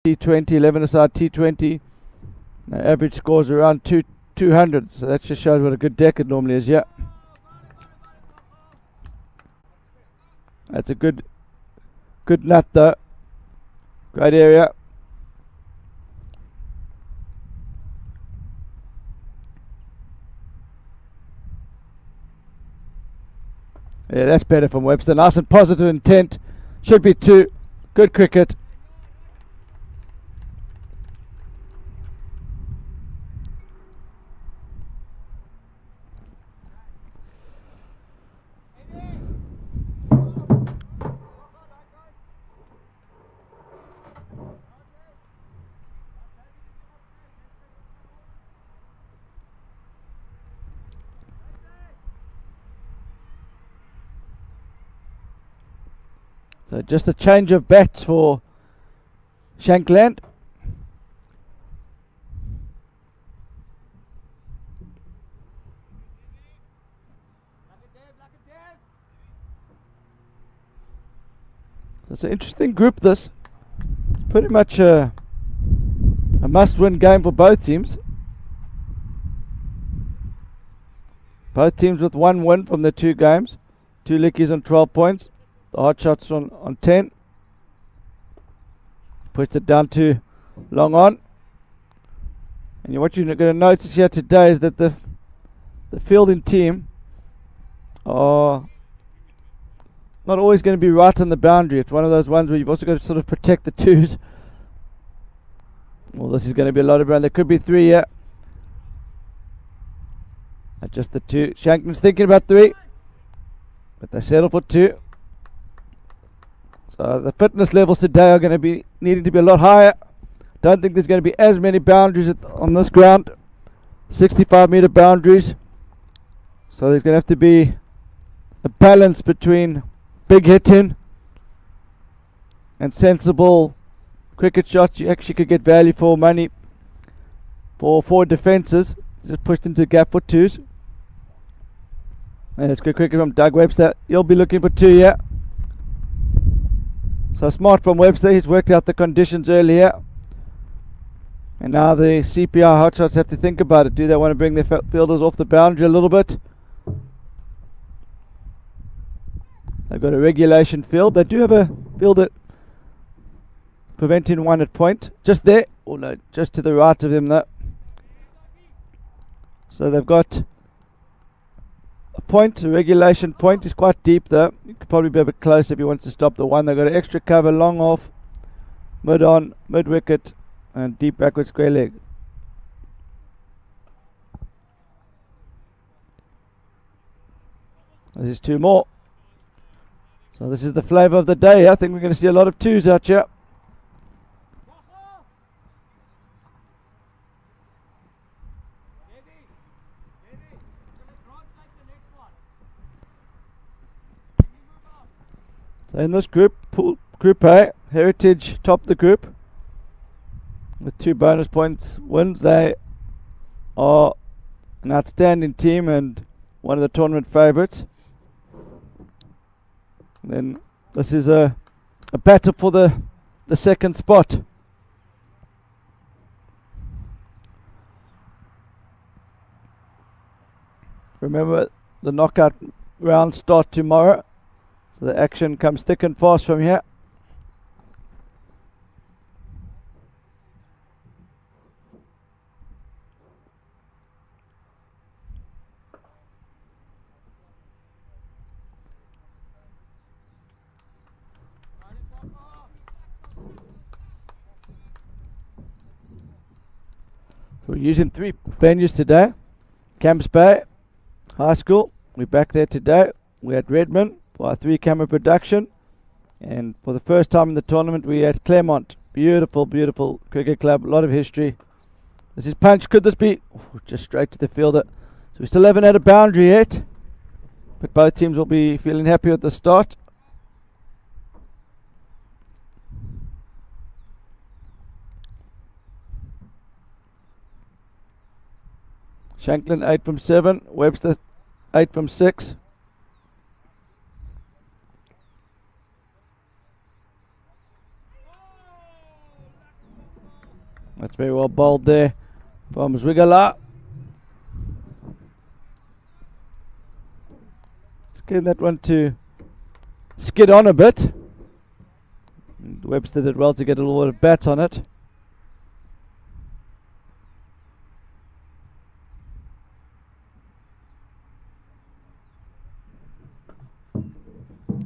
T20, 11-a-side T20. Average scores around 200, so that just shows what a good deck it normally is. Yeah, that's a good nut though. Great area. Yeah, that's better from Webster. Nice and positive intent. Should be 2. Good cricket. So just a change of bats for Shankland. So it's an interesting group, this. Pretty much a must-win game for both teams. Both teams with 1 win from the 2 games. 2 Liedjies on 12 points. The hot shots on 10. Pushed it down to long on. And what you're going to notice here today is that the fielding team are not always going to be right on the boundary. It's one of those ones where you've also got to sort of protect the 2s. Well, this is going to be a lot of run. There could be 3 here. Not just the 2. Shankland's thinking about 3, but they settle for 2. So the fitness levels today are going to be needing to be a lot higher. Don't think there's going to be as many boundaries on this ground. 65-meter boundaries. So there's going to have to be a balance between big hitting and sensible cricket shots. You actually could get value for money for 4 defences. Just pushed into the gap for 2s. And it's good cricket from Doug Webster. He'll be looking for 2 here. So smart from Webster. He's worked out the conditions earlier. And now the CPI hotshots have to think about it. Do they want to bring their fielders off the boundary a little bit? They've got a regulation field. They do have a field at preventing 1 at point. Just there. Oh no, just to the right of him though. So they've got a point, a regulation point. Is quite deep though. You could probably be a bit close if he wants to stop the 1. They've got an extra cover, long off, mid on, mid wicket, and deep backward square leg. This is 2 more. So this is the flavour of the day. I think we're going to see a lot of 2s out here. So in this group, Group A, Heritage top the group with 2 bonus points wins. They are an outstanding team and one of the tournament favourites. Then this is a battle for the second spot. Remember, the knockout rounds start tomorrow. So the action comes thick and fast from here. We're using 3 venues today. Camps Bay High School, we're back there today. We're at Redmond for our 3-camera production. And for the first time in the tournament, we're at Claremont. Beautiful, beautiful cricket club, a lot of history. This is punch. Could this be? Ooh, just straight to the fielder. So we still haven't had a boundary yet. But both teams will be feeling happy at the start. Shankland 8 from 7, Webster 8 from 6. That's very well bowled there from Zwigala. Just getting that one to skid on a bit. And Webster did well to get a little bit of bat on it.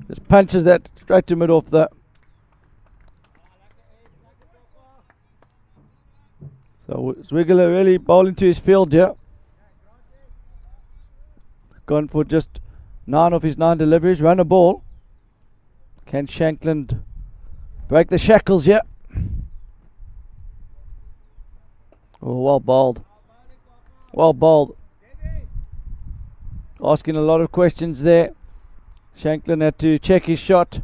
Just punches that straight to mid-off there. So Zwigala really bowling to his field here. Gone for just 9 of his 9 deliveries. Run a ball. Can Shankland break the shackles here? Oh, well bowled. Well bowled. Asking a lot of questions there. Shankland had to check his shot.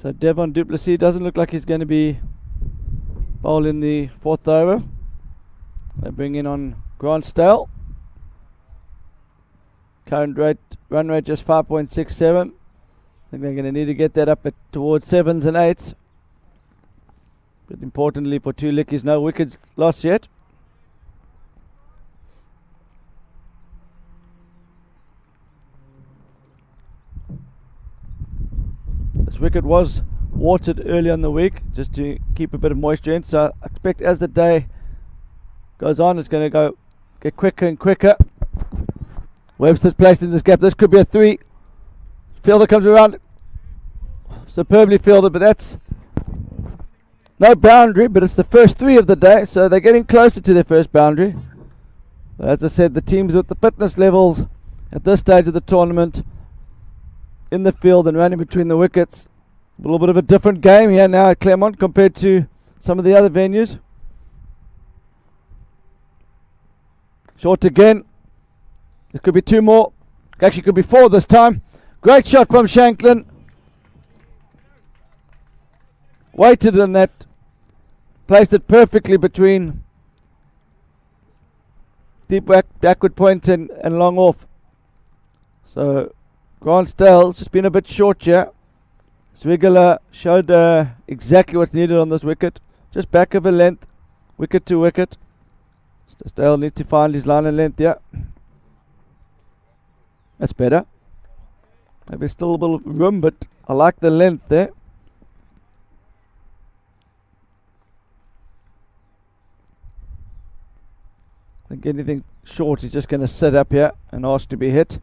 So Devon Duplessis doesn't look like he's going to be bowling the 4th over. They bring in on Grant Stale. Current run rate just 5.67. I think they're going to need to get that up towards 7s and 8s. But importantly for 2 Liedjies, no wickets lost yet. This wicket was watered earlier in the week just to keep a bit of moisture in. So I expect as the day goes on, it's going to get quicker and quicker. Webster's placed in this gap. This could be a 3. Fielder comes around, superbly fielded, but that's no boundary, but it's the first 3 of the day, so they're getting closer to their first boundary. But as I said, the teams with the fitness levels at this stage of the tournament in the field and running between the wickets, a little bit of a different game here now at Claremont compared to some of the other venues. Short again. This could be 2 more. Actually could be 4 this time. Great shot from Shanklin. Waited in that. Placed it perfectly between deep backward point and long off. So Grant Stale's just been a bit short here. Zwigala showed exactly what's needed on this wicket. Just back of a length. Wicket to wicket. Stale needs to find his line of length here. That's better. Maybe still a bit of room, but I like the length there. I think anything short is just going to sit up here and ask to be hit.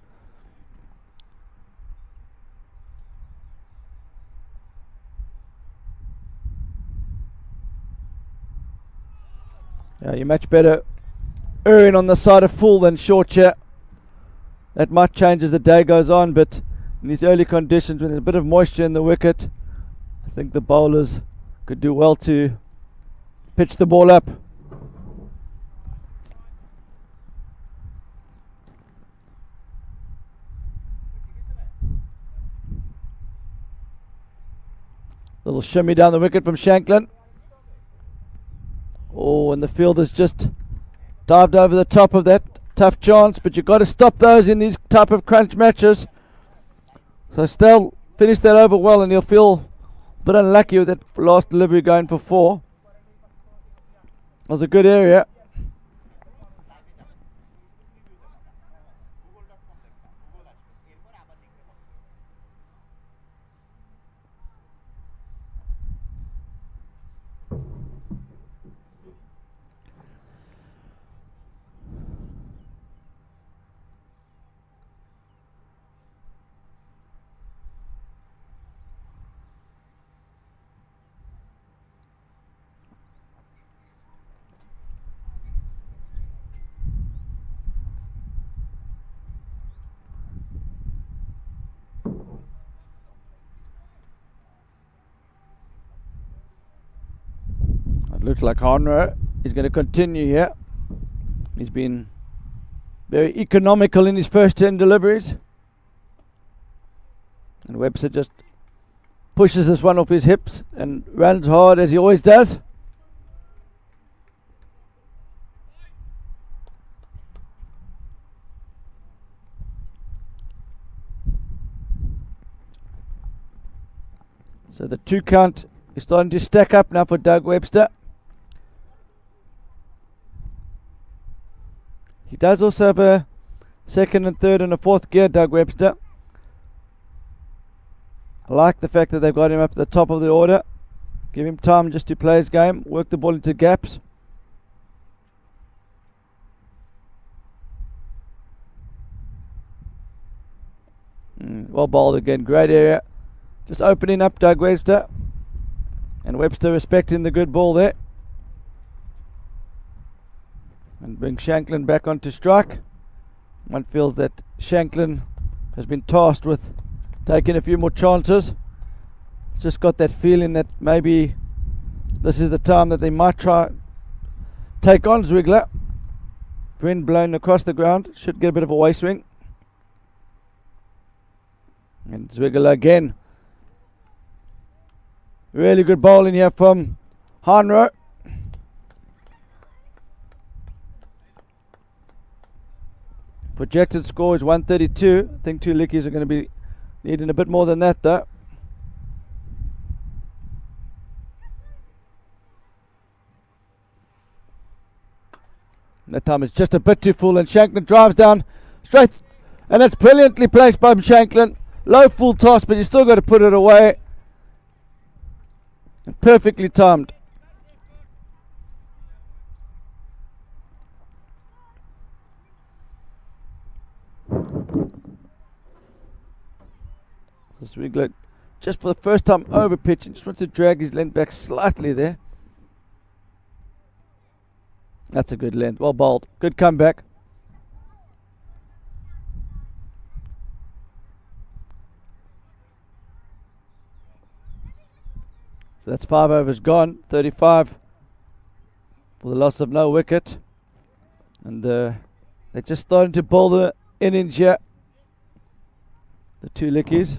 Yeah, you're much better erring on the side of full than short here. That might change as the day goes on, but in these early conditions when there's a bit of moisture in the wicket, I think the bowlers could do well to pitch the ball up. Little shimmy down the wicket from Shanklin. Oh, and the fielder's just dived over the top of that tough chance, but you've got to stop those in these type of crunch matches. So Stale finished that over well, and he'll feel a bit unlucky with that last delivery going for 4. That was a good area. Looks like Honra is going to continue here. He's been very economical in his first 10 deliveries. And Webster just pushes this one off his hips and runs hard as he always does. So the 2 count is starting to stack up now for Doug Webster. He does also have a 2nd and 3rd and a 4th gear, Doug Webster. I like the fact that they've got him up at the top of the order. Give him time just to play his game, work the ball into gaps. Well bowled again, great area. Just opening up Doug Webster. And Webster respecting the good ball there. And bring Shanklin back onto strike. One feels that Shanklin has been tasked with taking a few more chances. It's just got that feeling that maybe this is the time that they might try take on Zwigler. Wind blown across the ground, should get a bit of a way swing. And Zwigler again. Really good bowling here from Hanro. Projected score is 132. I think 2 Liedjies are going to be needing a bit more than that though. And that time it's just a bit too full, and Shanklin drives down straight, and that's brilliantly placed by Shanklin. Low full toss, but you still got to put it away. And perfectly timed. So Zwigler, just for the first time over pitching, just wants to drag his length back slightly there. That's a good length, well bowled, good comeback. So that's 5 overs gone, 35 for the loss of no wicket. And they're just starting to bowl the innings here, the 2 Liedjies.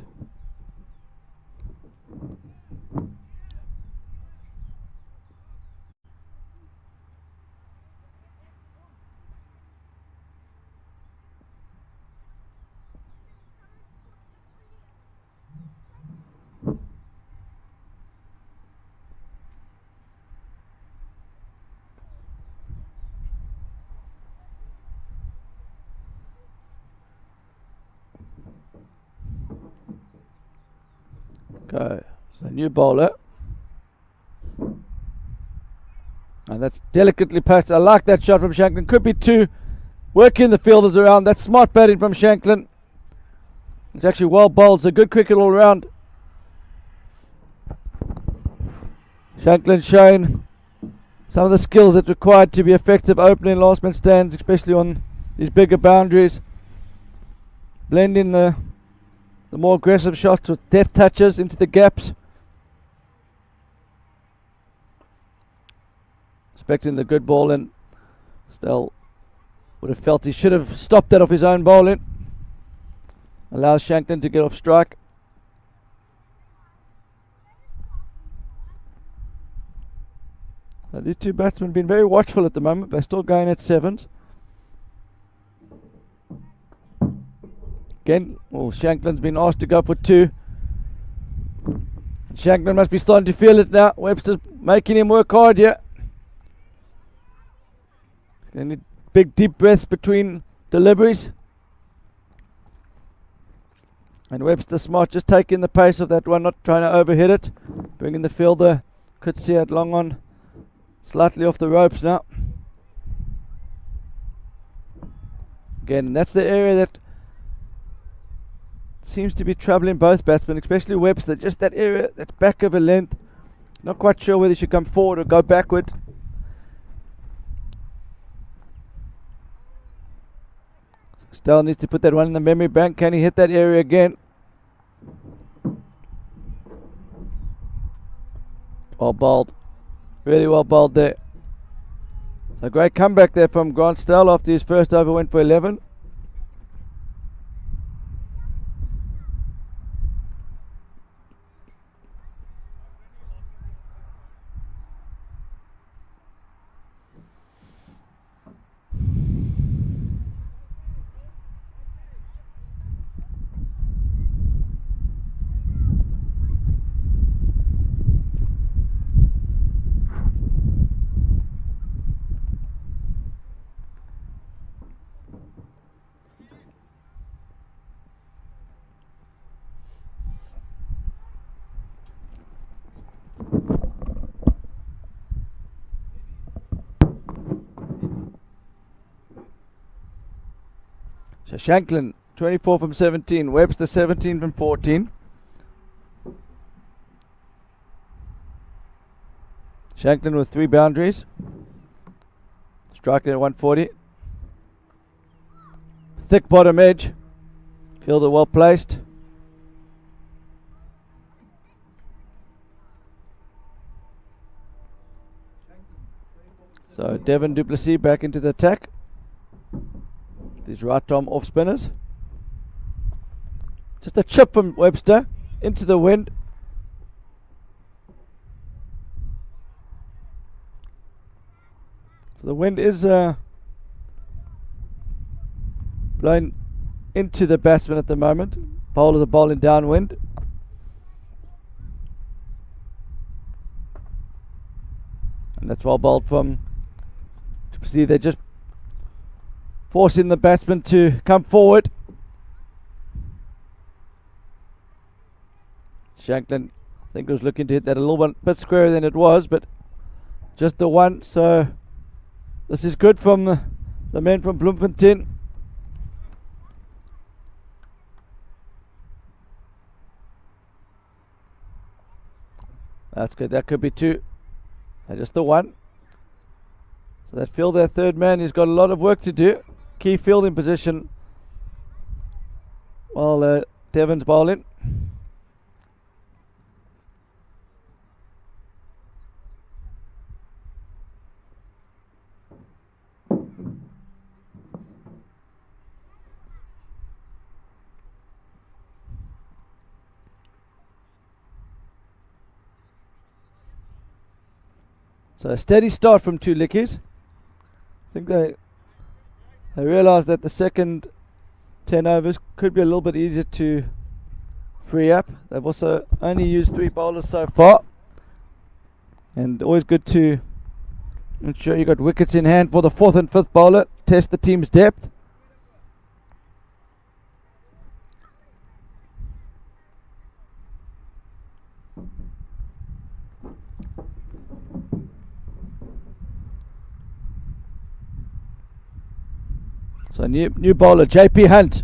Okay, so new bowler. And that's delicately passed. I like that shot from Shanklin. Could be 2. Working the fielders around. That's smart batting from Shanklin. It's actually well bowled. So good cricket all around. Shanklin showing some of the skills that's required to be effective opening last man stands, especially on these bigger boundaries. Blending the more aggressive shots with deft touches into the gaps. Expecting the good ball in. Still would have felt he should have stopped that off his own bowling. Allows Shanklin to get off strike. Now these 2 batsmen have been very watchful at the moment. They're still going at 7s. Again, Shanklin's been asked to go for 2. Shanklin must be starting to feel it now. Webster's making him work hard here. They need big deep breaths between deliveries. And Webster smart, just taking the pace of that one, not trying to overhit it. Bringing the fielder, could see it long on, slightly off the ropes now. Again, that's the area that seems to be troubling both batsmen, especially Webster. Just that area, that's back of a length. Not quite sure whether he should come forward or go backward. Still needs to put that one in the memory bank. Can he hit that area again? Well bowled. Really well bowled there. So great comeback there from Grant Stell after his first over went for 11. So Shanklin 24 from 17, Webster 17 from 14. Shanklin with 3 boundaries, striking at 140. Thick bottom edge, fielder well placed. So Devon Duplessis back into the attack. These right arm off spinners. Just a chip from Webster into the wind. So the wind is blowing into the batsman at the moment. Bowlers are bowling downwind. And that's well bowled from. See, they're just forcing the batsman to come forward. Shanklin, I think, was looking to hit that a little bit squarer than it was, but just the one. So this is good from the men from Bloemfontein. That's good. That could be 2. Just the 1. So that fielder, third man, he's got a lot of work to do. Key fielding position while Devon's bowling. So a steady start from 2 Liedjies. I think they realised that the second 10 overs could be a little bit easier to free up. They've also only used 3 bowlers so far, and always good to ensure you got wickets in hand for the 4th and 5th bowler. Test the team's depth. So new bowler, JP Hunt.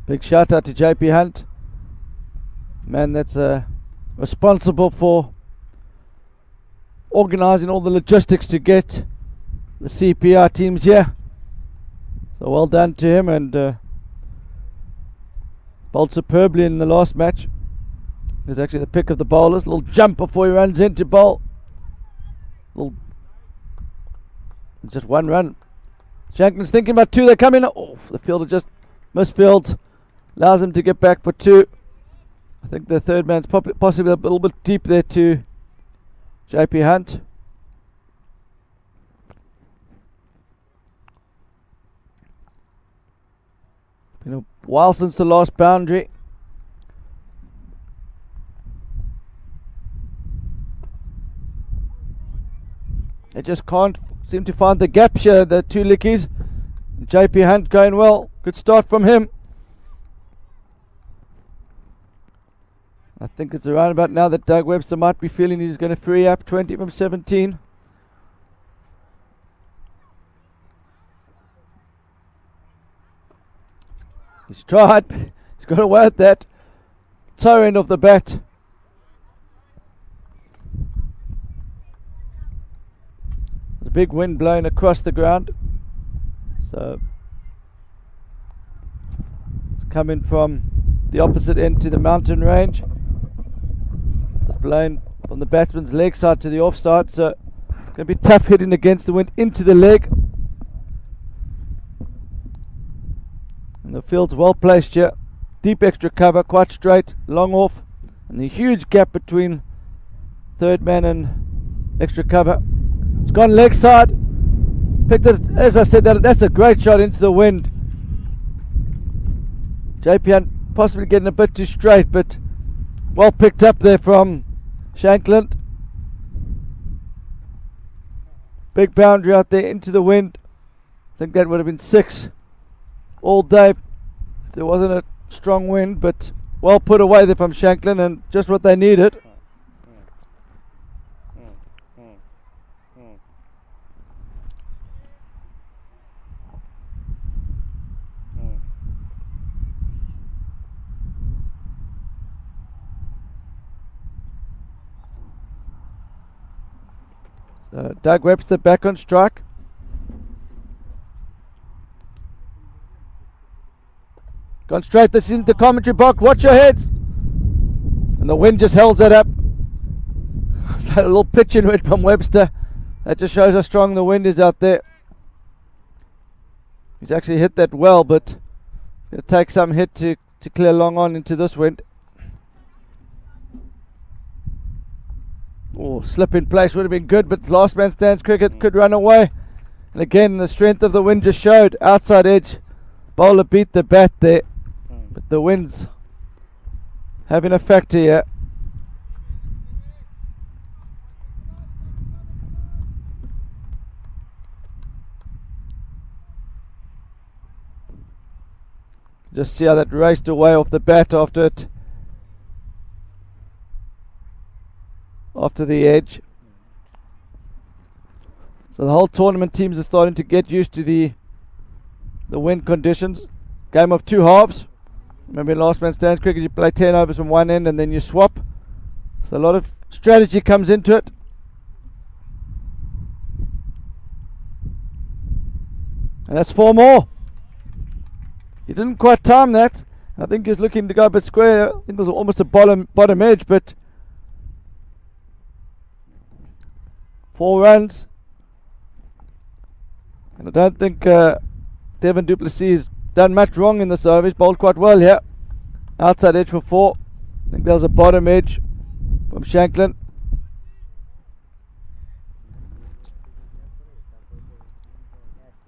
Big shout out to JP Hunt. Man, that's responsible for organising all the logistics to get the CPI teams here. So well done to him, and bowled superbly in the last match. He's actually the pick of the bowlers. Little jump before he runs into bowl. Just 1 run. Shanklin's thinking about 2. They're coming. Oh, the fielder just misfields. Allows him to get back for 2. I think the third man's possibly a little bit deep there to JP Hunt. Been a while since the last boundary. They just can't seem to find the gaps here, the 2 Liedjies. JP Hunt going well. Good start from him. I think it's around about now that Doug Webster might be feeling he's going to free up. 20 from 17. He's tried. He's got away with that. Toe end of the bat. There's a big wind blowing across the ground. So it's coming from the opposite end to the mountain range. It's blowing from the batsman's leg side to the off side. So it's going to be tough hitting against the wind into the leg. And the field's well placed here. Deep extra cover, quite straight, long off, and the huge gap between third man and extra cover. It's gone leg side. Picked it, as I said, that's a great shot into the wind. JP Hunt possibly getting a bit too straight, but well picked up there from Shanklin. Big boundary out there into the wind. I think that would have been 6 all day if there wasn't a strong wind, but well put away there from Shanklin, and just what they needed. Doug Webster back on strike. Gone straight this into the commentary box. Watch your heads. And the wind just holds it up. A little pitching wind from Webster. That just shows how strong the wind is out there. He's actually hit that well, but it's going to take some hit to clear long on into this wind. Oh, slip in place would have been good, but last man stands cricket could run away. And again, the strength of the wind just showed. Outside edge. Bowler beat the bat there. But the wind's having a factor here. Just see how that raced away off the bat after it. After the edge. So the whole tournament teams are starting to get used to the wind conditions. Game of two halves. Remember in last man stands cricket you play 10 overs from one end and then you swap. So a lot of strategy comes into it. And that's 4 more. He didn't quite time that. I think he's looking to go a bit square. I think it was almost a bottom edge, but 4 runs. And I don't think Devon du Plessis has done much wrong in this over. He's bowled quite well here. Outside edge for 4. I think that was a bottom edge from Shanklin.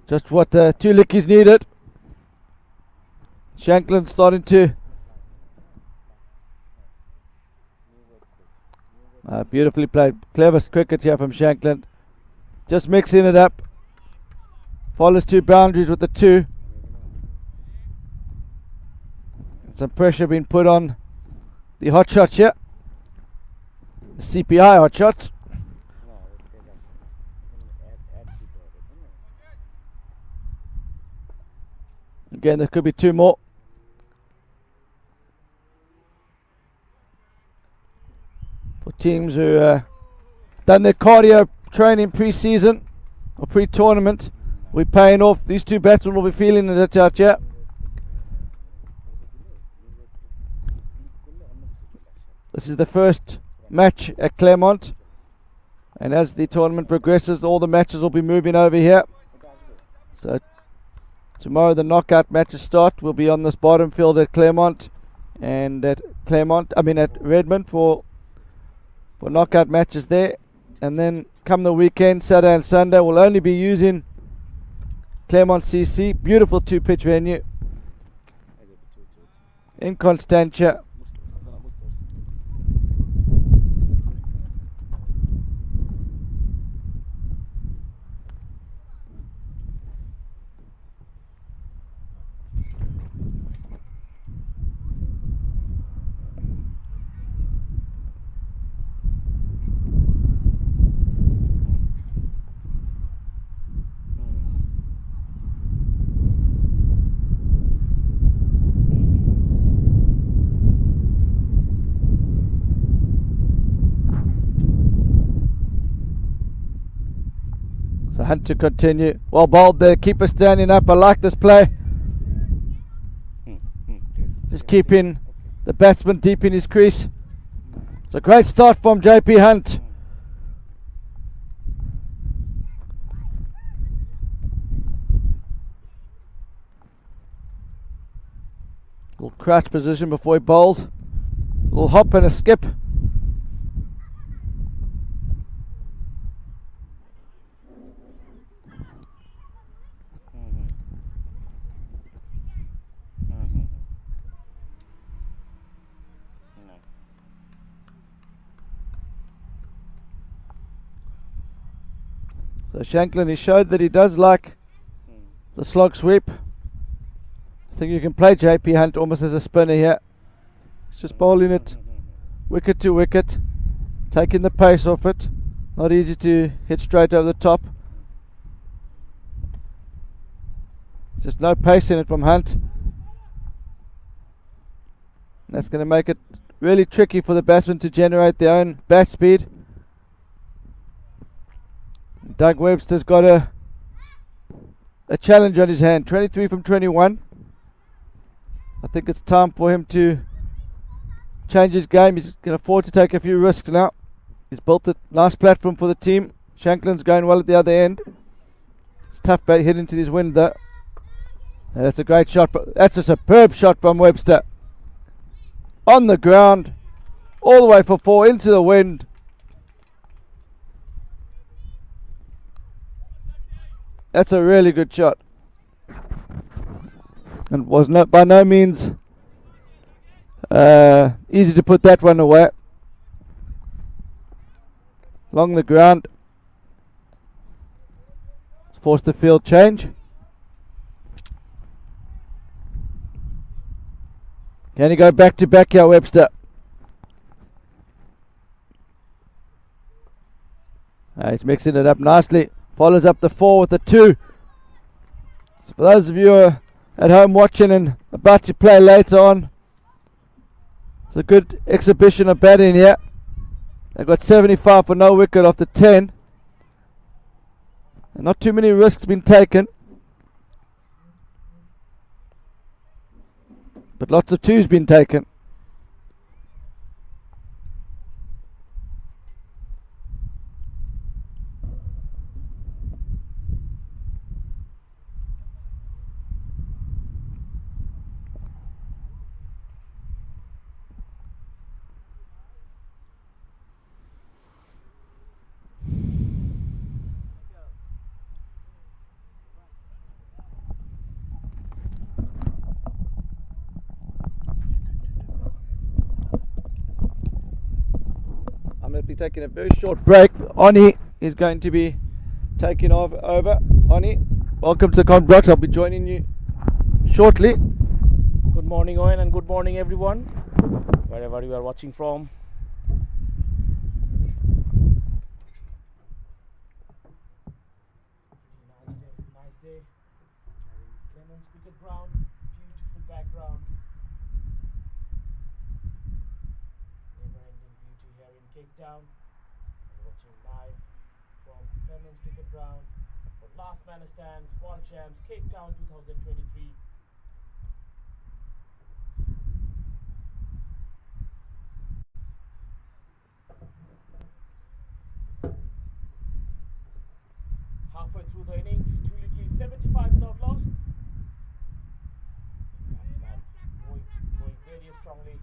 Just what 2 lickies needed. Shanklin starting to beautifully played. Clever cricket here from Shanklin. Just mixing it up. Follows 2 boundaries with the 2. Some pressure being put on the hot shots here. The CPI hot shots. Again, there could be 2 more. For teams who done their cardio training pre-season or pre-tournament, we're paying off. These 2 batsmen will be feeling it out here. This is the first match at Claremont, and as the tournament progresses, all the matches will be moving over here. So tomorrow the knockout matches start. We'll be on this bottom field at Claremont, and at Redmond for knockout matches there. And then come the weekend, Saturday and Sunday, we'll only be using Claremont CC. Beautiful 2-pitch venue in Constantia. Hunt to continue. Well bowled there. Keeper standing up. I like this play. Just keeping the batsman deep in his crease. It's a great start from JP Hunt. Little crouch position before he bowls. Little hop and a skip. So Shanklin, he showed that he does like the slog sweep. I think you can play JP Hunt almost as a spinner here. He's just bowling it wicket to wicket, taking the pace off it. Not easy to hit straight over the top. Just no pace in it from Hunt. That's going to make it really tricky for the batsmen to generate their own bat speed. Doug Webster's got a challenge on his hand. 23 from 21. I think it's time for him to change his game. He's can afford to take a few risks now. He's built a nice platform for the team. Shanklin's going well at the other end. It's tough bat hit into this wind though. And that's a great shot. That's a superb shot from Webster. On the ground, all the way for 4 into the wind. That's a really good shot. And was by no means easy to put that one away. Along the ground. Forced the field change. Can he go back to back here, Webster? He's mixing it up nicely. Follows up the 4 with the 2. So for those of you who are at home watching and about to play later on, it's a good exhibition of batting here. They've got 75 for no wicket after 10. And not too many risks been taken. But lots of 2s been taken. Be taking a very short break. Oni is going to be taking over. Oni, welcome to the comment box. I'll be joining you shortly. Good morning, Owen, and good morning, everyone, wherever you are watching from. Nice day. Clemens cricket ground, beautiful background. Never-ending beauty here in Cape Town. We're watching live from Clemens cricket ground for Last Man Stands World Champs Cape Town 2023. Halfway through the innings, Liedjies 75 without loss. Batsman going very strongly.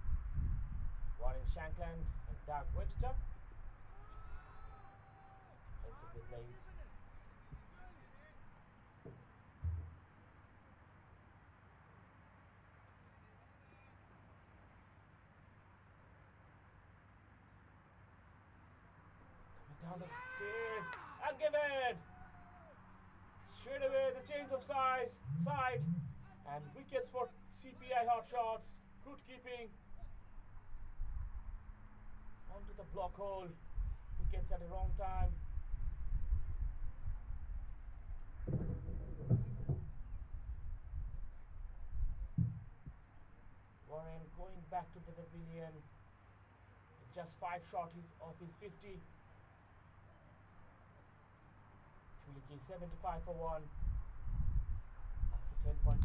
Warren Shankland and Doug Webster. Basically played. Coming down the pace and given. Straight away the change of side and wickets for CPI hot shots. Good keeping. Onto the block hole. Wickets at the wrong time. Warren going back to the pavilion. Just 5 short of his 50. Liedjies 75 for 1 after 10.2.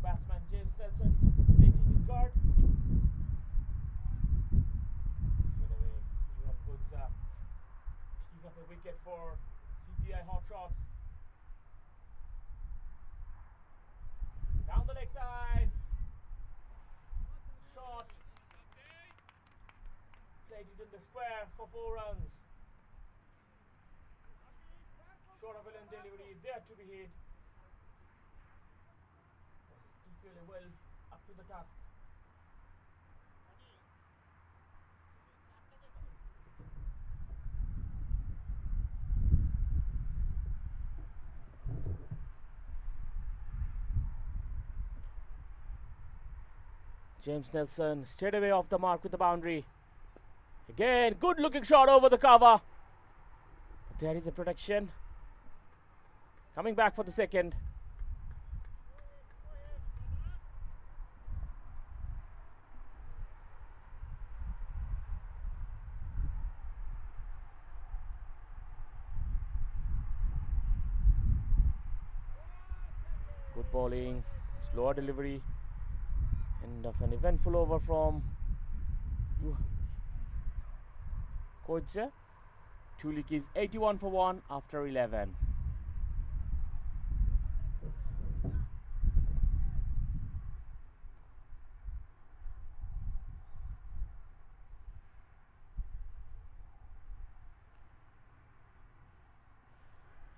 Batsman James Nelson taking his guard. Straight away, you have good picking up a wicket for CPI hot shots. Down the leg side. Shot. Played it in the square for 4 runs. Short of villain delivery there to be hit. Was equally well up to the task. James Nelson straight away off the mark with the boundary. Again, good looking shot over the cover. But there is a protection. Coming back for the second. Good bowling, slower delivery. End of an eventful over from Koidze. Tulik is 81 for 1 after 11.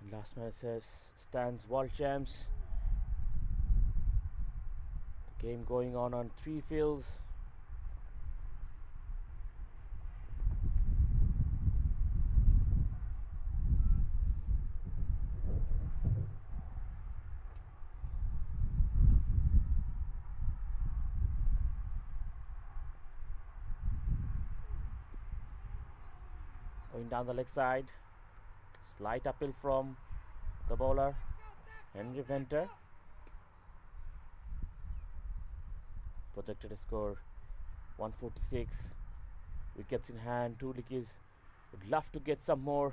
And last man says stands world champs. The game going on 3 fields. Going down the leg side. Slight uphill from the bowler, Henry Venter. Projected a score 146. Wickets in hand. Two Liedjies would love to get some more.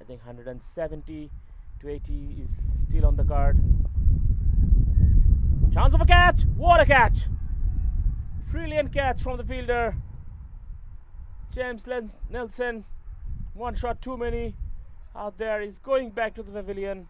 I think 170 to 80 is still on the card. Chance of a catch! What a catch! Brilliant catch from the fielder. James Nelson. One shot too many. Out there is going back to the pavilion.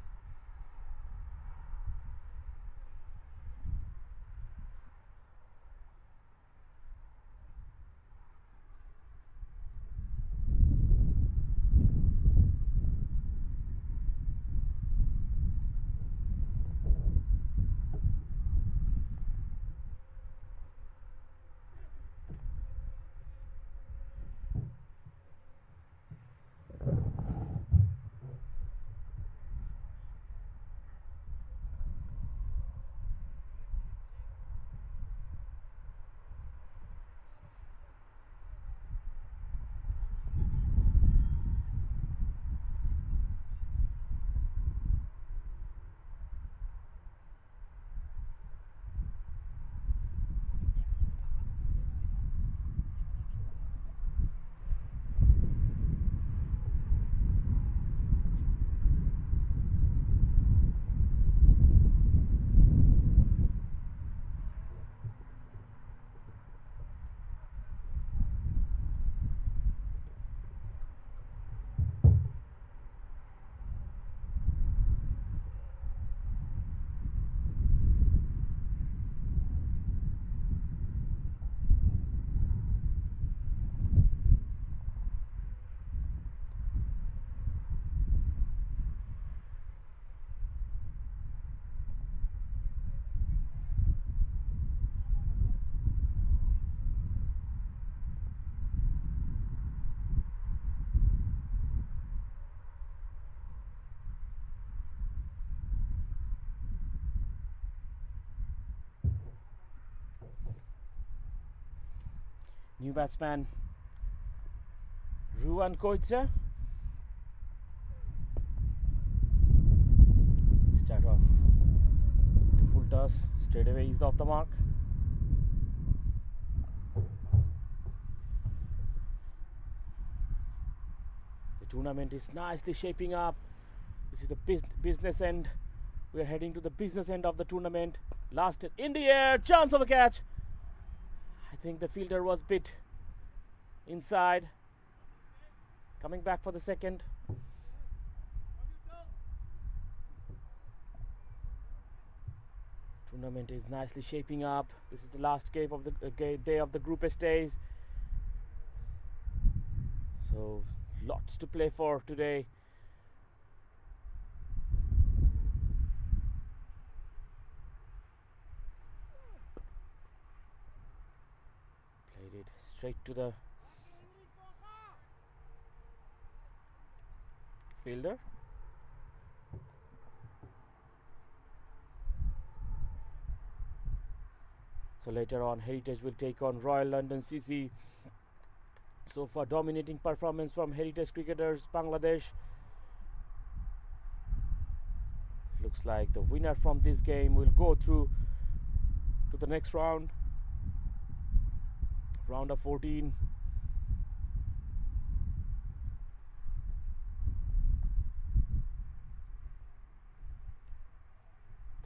New batsman Ruan Koidze. Start off with a full toss. Straight away he's off the mark. The tournament is nicely shaping up. This is the business end. We are heading to the business end of the tournament. Last in the air, chance of a catch. I think the fielder was bit inside. Coming back for the second. Tournament is nicely shaping up. This is the last game of the day of the group stages. So lots to play for today. Played it straight to the fielder. So later on, Heritage will take on Royal London CC. So far, dominating performance from Heritage cricketers, Bangladesh. Looks like the winner from this game will go through to the next round. Round of 14.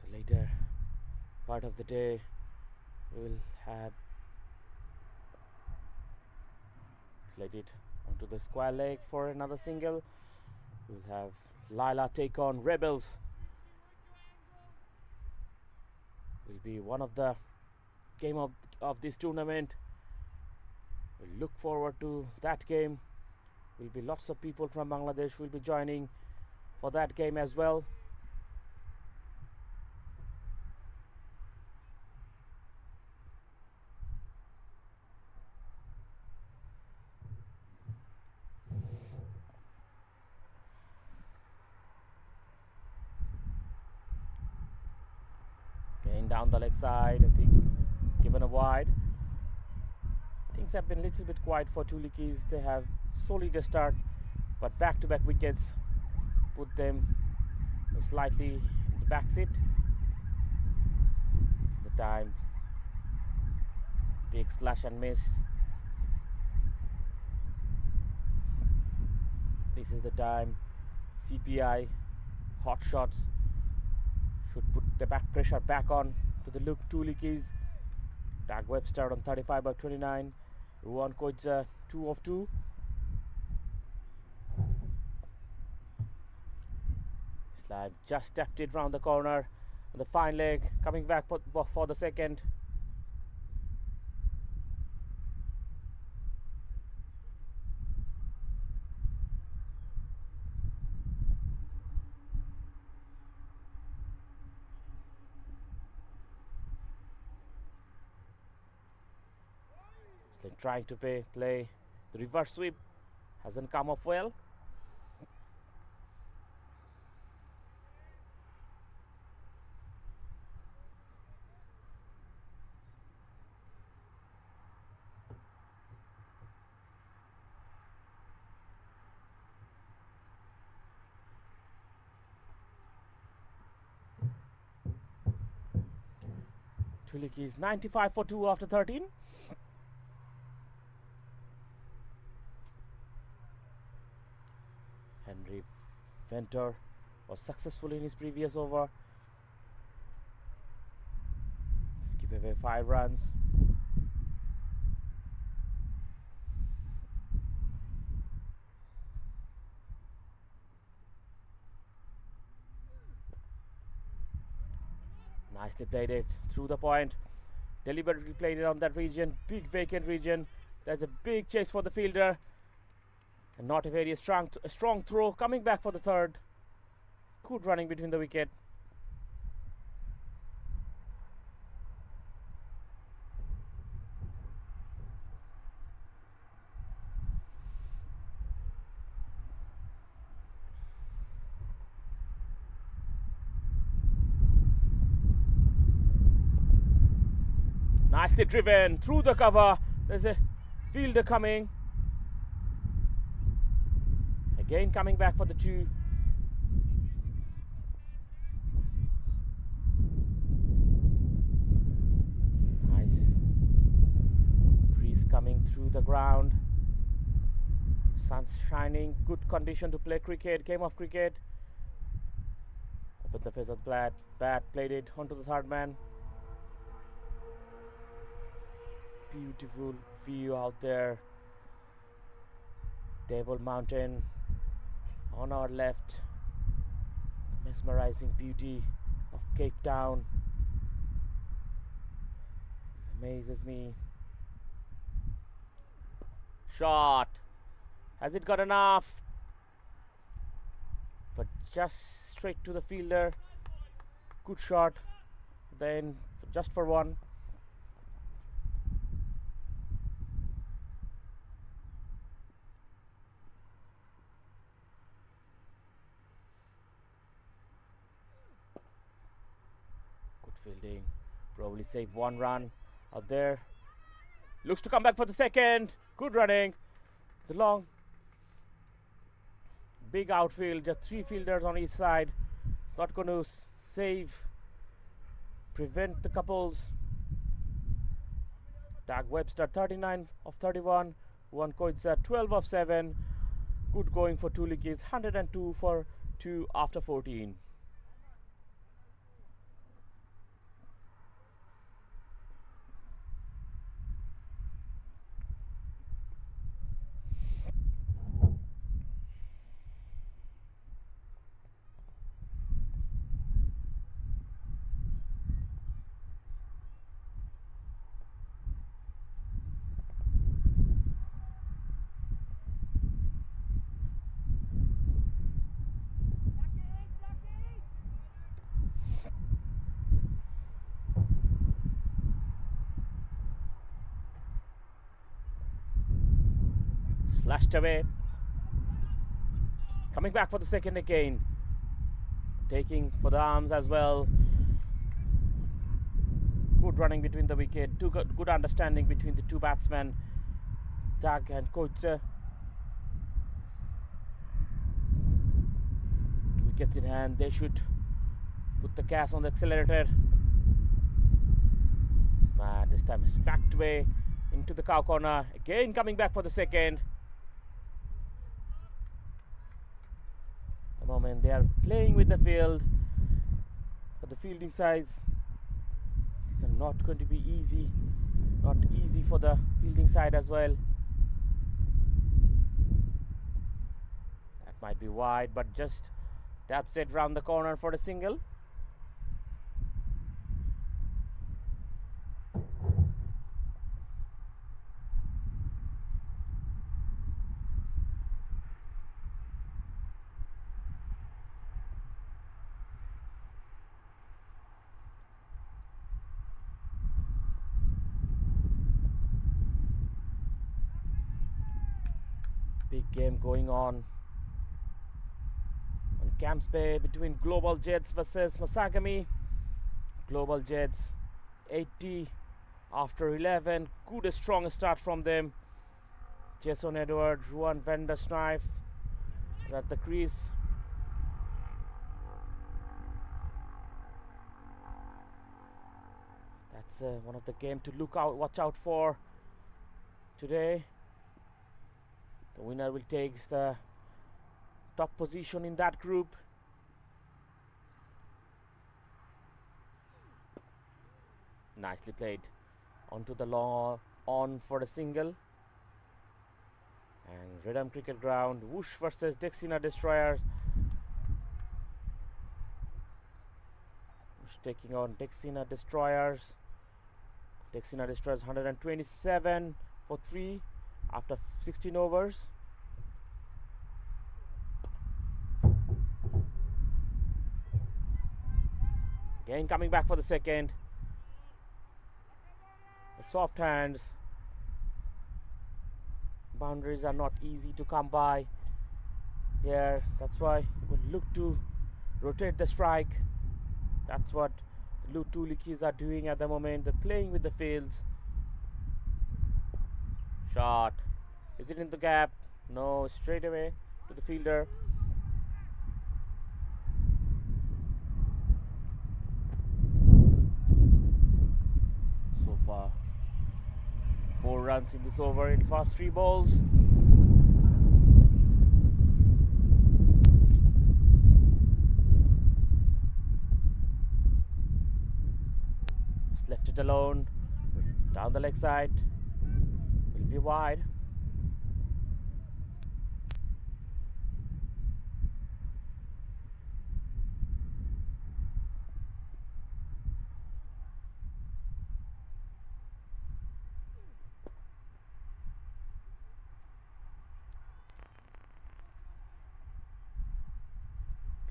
The later part of the day, we will have played it onto the square leg for another single. We'll have Laila take on Rebels. Will be one of the game of this tournament. We'll look forward to that game. Will be lots of people from Bangladesh will be joining for that game as well. Down the leg side, I think it's given a wide. Things have been a little bit quiet for two Liedjies. They have solid a start, but back-to-back wickets put them slightly in the back seat. It's the time. Big slash and miss. This is the time. CPI hot shots should put the back pressure back on to the two Liedjies. Doug Webster on 35 by 29. Ruan Koidza 2 of 2. Slab just tapped it round the corner. And the fine leg coming back for the second. Trying to play the reverse sweep, hasn't come off well. Two Liedjies 95 for 2 after 13. Henry Venter was successful in his previous over. Let's give away 5 runs. Nicely played it through the point. Deliberately played it on that region, big vacant region. There's a big chase for the fielder. And not a very strong throw, coming back for the third. Good running between the wicket. Nicely driven through the cover. There's a fielder coming. Again coming back for the 2. Nice breeze coming through the ground. Sun's shining. Good condition to play cricket. Game of cricket. Open the face of the bat. Played it onto the third man. Beautiful view out there. Table Mountain on our left. Mesmerizing beauty of Cape Town. Amazes me. Shot. Has it got enough? But just straight to the fielder. Good shot. Then just for one. Good fielding. Probably save one run out there. Looks to come back for the second. Good running. It's a long, big outfield. Just three fielders on each side. It's not going to prevent the couples. Doug Webster 39 of 31. Juan Coitza 12 of 7. Good going for two Liedjies. 102 for 2 after 14. Slashed away. Coming back for the second again. Taking for the arms as well. Good running between the wicket. Good understanding between the two batsmen, Doug and Coitza. Wickets in hand. They should put the gas on the accelerator. This time smacked away into the cow corner. Again coming back for the second. The moment they are playing with the field for the fielding sides. These are not going to be easy. Not easy for the fielding side as well. That might be wide, but just taps it round the corner for a single. Big game going on Camps Bay between Global Jets versus Masagami. Global Jets 80 after 11. Good strong start from them. Jason Edward, Ruan van der Snijf at the crease. That's one of the game to watch out for today. The winner will take the top position in that group. Nicely played onto the long on for a single. And Rhythm Cricket Ground, Whoosh versus Dexina Destroyers. Whoosh taking on Dexina Destroyers. Dexina Destroyers 127 for 3 after 16 overs. Again coming back for the second. The soft hands. Boundaries are not easy to come by here. That's why we'll look to rotate the strike. That's what the two Liedjies are doing at the moment. They're playing with the fields. Shot. Is it in the gap? No, straight away to the fielder. So far 4 runs in this over in fast 3 balls. Just left it alone. Down the leg side. Will be wide.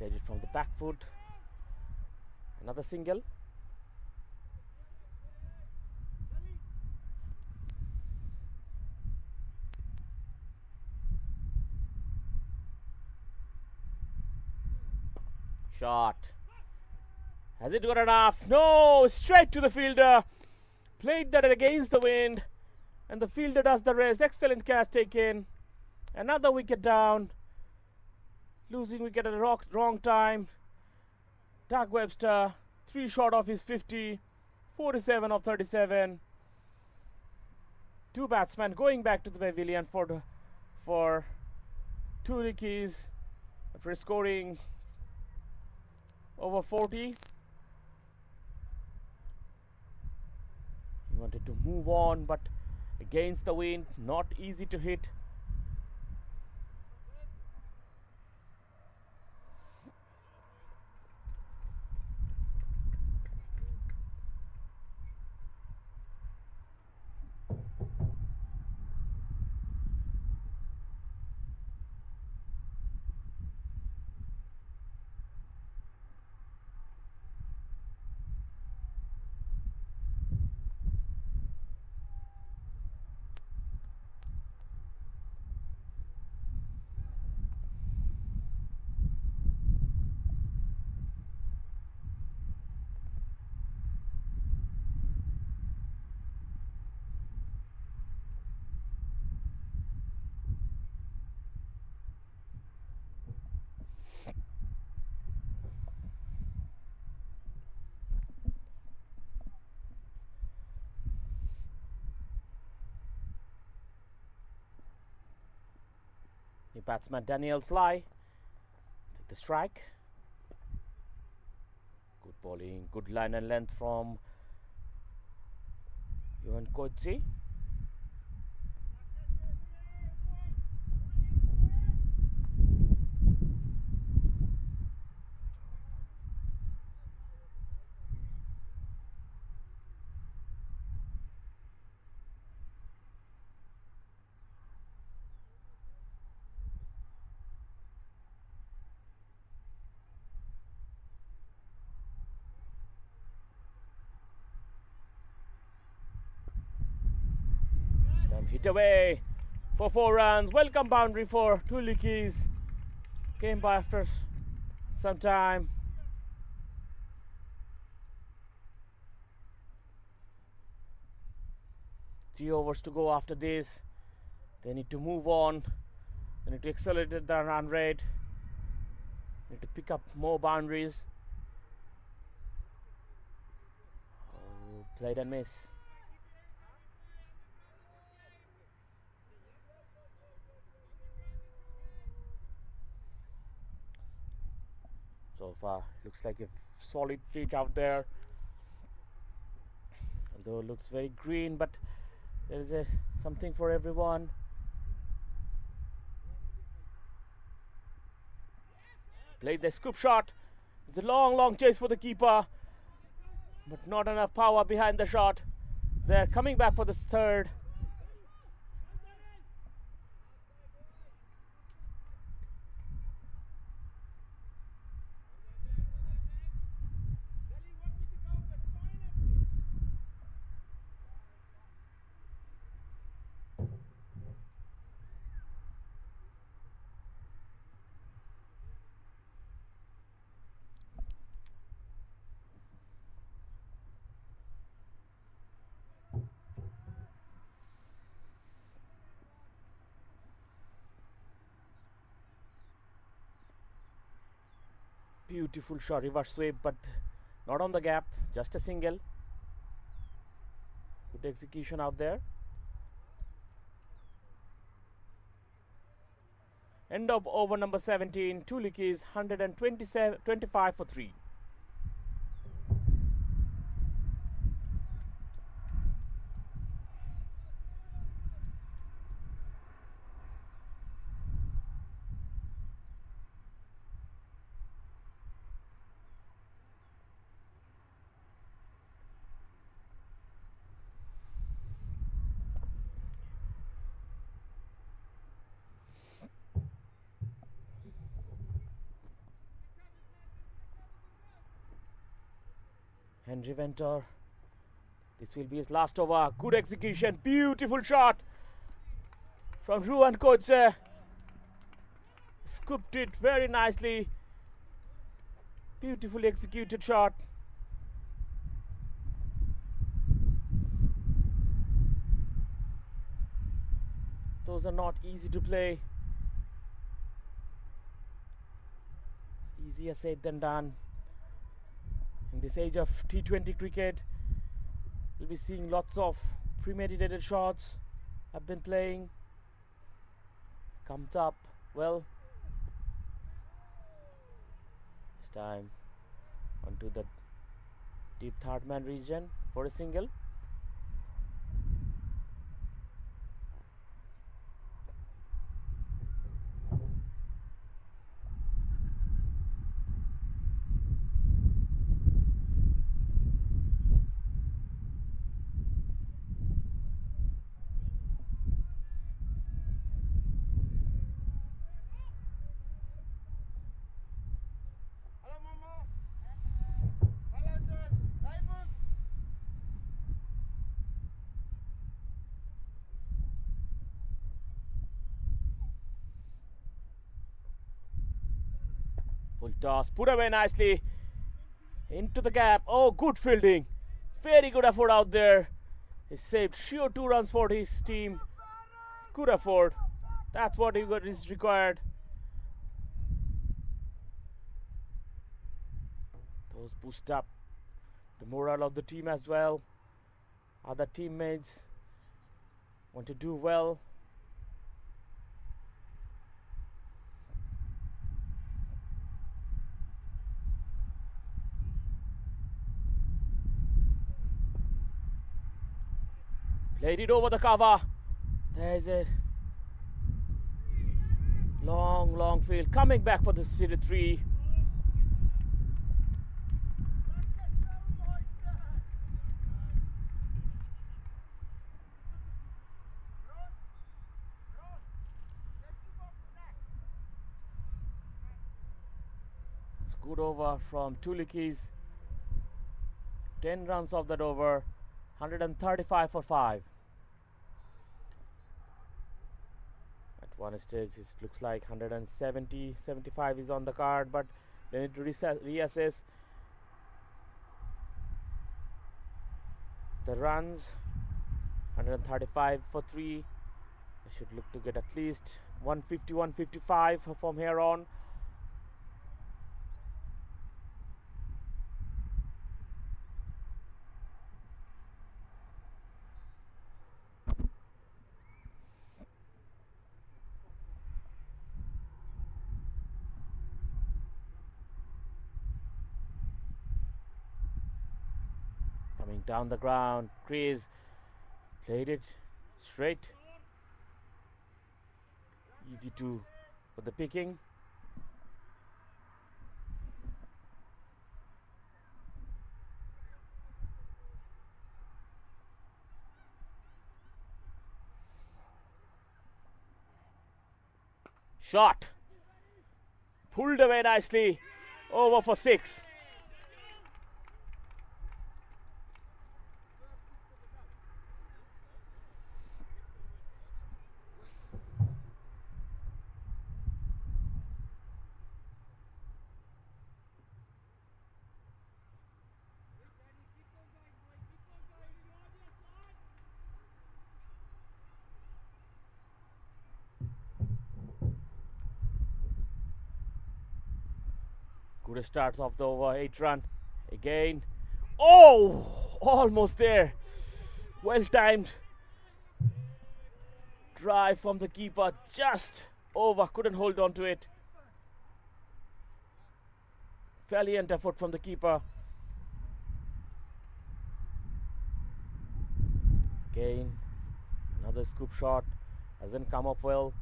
Get it from the back foot. Another single. Shot. Has it got enough? No! Straight to the fielder. Played that against the wind. And the fielder does the rest. Excellent catch taken. Another wicket down. Losing wicket at the wrong time. Doug Webster, 3 short of his 50. 47 of 37. 2 batsmen going back to the pavilion for 2 Liedjies after scoring over 40. He wanted to move on, but against the wind, not easy to hit. The batsman Daniel Sly take the strike. Good bowling, good line and length from Yuan Koji. Hit away for 4 runs. Welcome boundary for 2 Liedjies. Came by after some time. Three overs to go after this. They need to move on. They need to accelerate the run rate. Need to pick up more boundaries. Oh, played and miss. So far, looks like a solid pitch out there. Although it looks very green, but there is something for everyone. Played the scoop shot. It's a long chase for the keeper, but not enough power behind the shot. They're coming back for the third. Beautiful shot, reverse sweep, but not on the gap, just a single. Good execution out there. End of over number 17. 2 Liedjies, 125 for 3. Henry Ventor. This will be his last over. Good execution. Beautiful shot from Ruan Koche. Scooped it very nicely. Beautifully executed shot. Those are not easy to play. It's easier said than done. In this age of T20 cricket, you'll be seeing lots of premeditated shots. I've been playing. Comes up well. This time onto the deep third man region for a single. Full toss, put away nicely into the gap. Oh, good fielding, very good effort out there. He saved sure 2 runs for his team. Good effort, that's what is required. Those boost up the morale of the team as well. Other teammates want to do well. Played it over the cover. There's a long field coming back for the series 3. It's good over from two Liedjies. 10 runs off that over. 135 for 5. At one stage it looks like 170, 75 is on the card, but they need to reassess the runs. 135 for 3. They should look to get at least 150, 155 from here on. Coming down the ground, Chris played it straight. Easy for the picking. Shot pulled away nicely. Over for 6. Good starts off the over. 8 run again. Oh, almost there. Well timed drive from the keeper, just over, couldn't hold on to it. Valiant effort from the keeper. Again another scoop shot, hasn't come up well.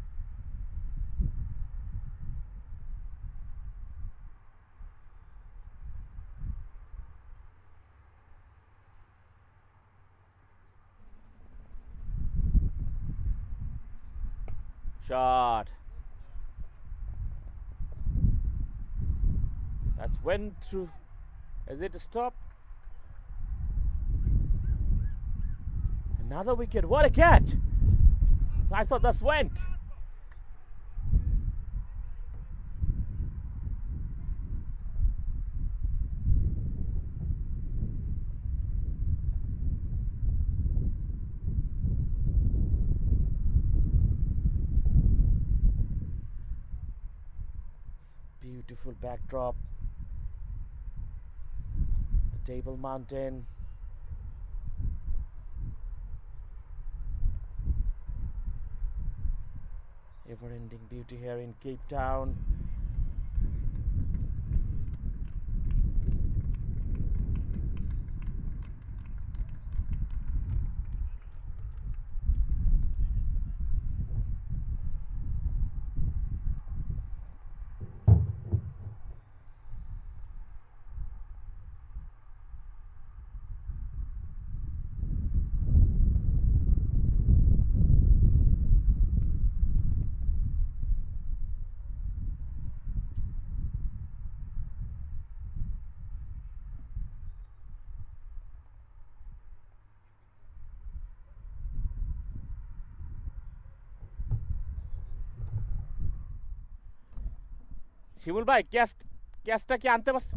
Shot. That's went through. Is it a stop? Another wicket. What a catch! I thought that went. Beautiful backdrop. The Table Mountain. Ever-ending beauty here in Cape Town. শিমুল ভাই ক্যাচটা কি আনতে পারছে?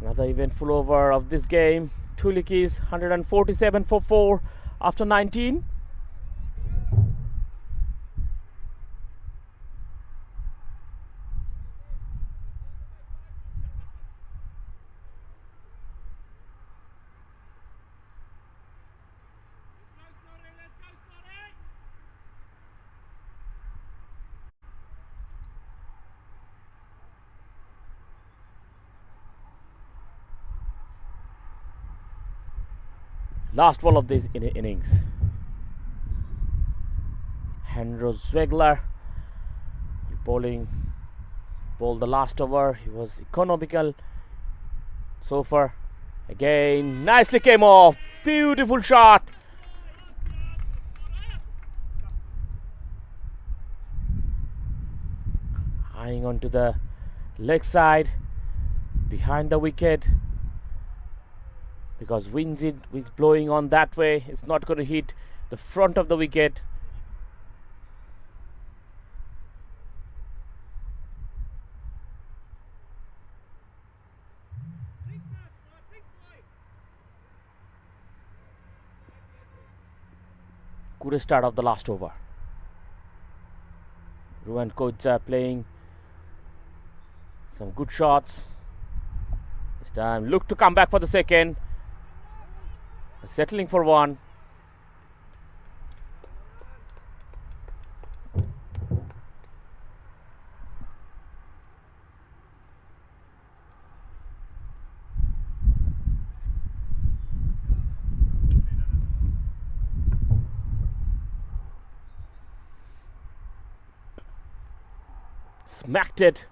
Another eventful over of this game. Two Liedjies 147 for 4 after 19. Last ball of this innings. Henry Zwegler bowled the last over. He was economical so far. Again, nicely came off. Beautiful shot. Eyeing onto the leg side behind the wicket. Because wind is blowing on that way, it's not going to hit the front of the wicket. Good start of the last over. Ruan coach playing some good shots. This time look to come back for the second. Settling for one. Smacked it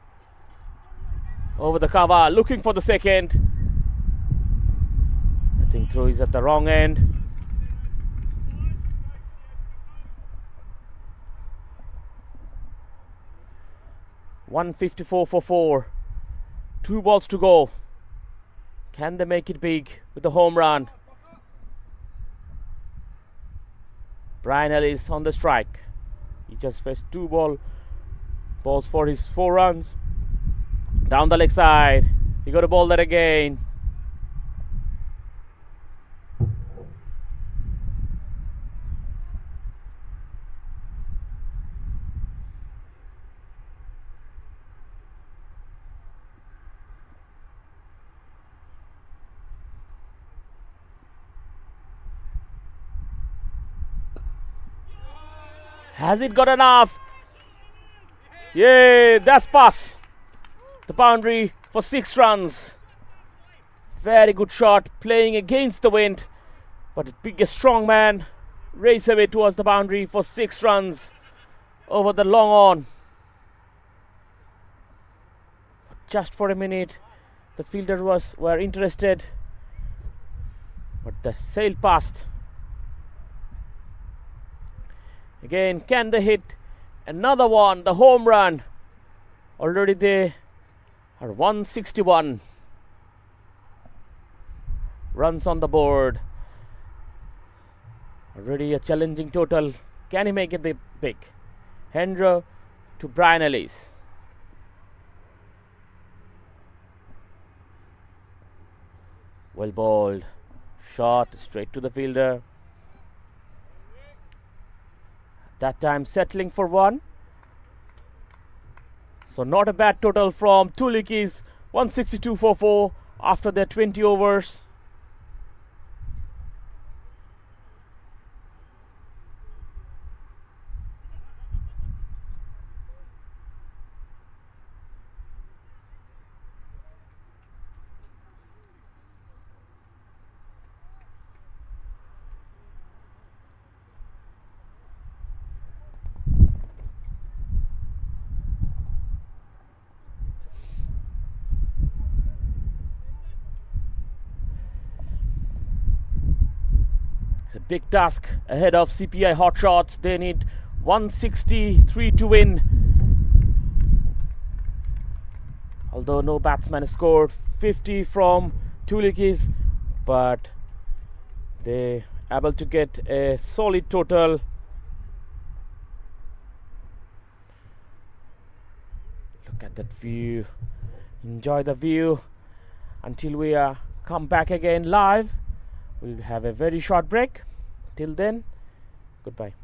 over the cover, looking for the second. Throw is at the wrong end. $154 for 4. 2 balls to go. Can they make it big with the home run? Brian Ellis on the strike. He just faced 2 balls for his 4 runs. Down the leg side. He got to ball that again. Has it got enough? Yeah, that's pass. The boundary for 6 runs. Very good shot, playing against the wind. But being a strong man, race away towards the boundary for 6 runs over the long on. Just for a minute, the fielders were interested, but the sail past. Again, can they hit another one? The home run. Already they are 161 runs on the board. Already a challenging total. Can he make it the big? Hendro to Brian Ellis. Well bowled. Shot straight to the fielder. That time settling for 1. So not a bad total from two Liedjies. 162 for 4 after their 20 overs. It's a big task ahead of CPI Hot Shots. They need 163 to win. Although no batsman has scored 50 from two Liedjies, but they able to get a solid total. Look at that view. Enjoy the view until we come back again live. We'll have a very short break. Till then, goodbye.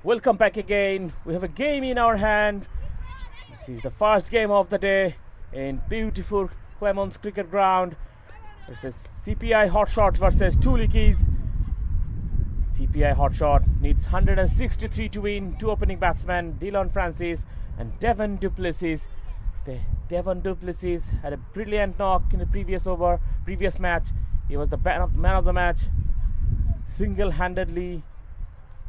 Welcome back again. We have a game in our hand. This is the first game of the day in beautiful Clements Cricket Ground. This is CPI Hotshot versus two Liedjies. CPI Hotshot needs 163 to win. Two opening batsmen, Dylan Francis and Devon du Plessis. Devon du Plessis had a brilliant knock in the previous match. He was the man of the match. Single-handedly,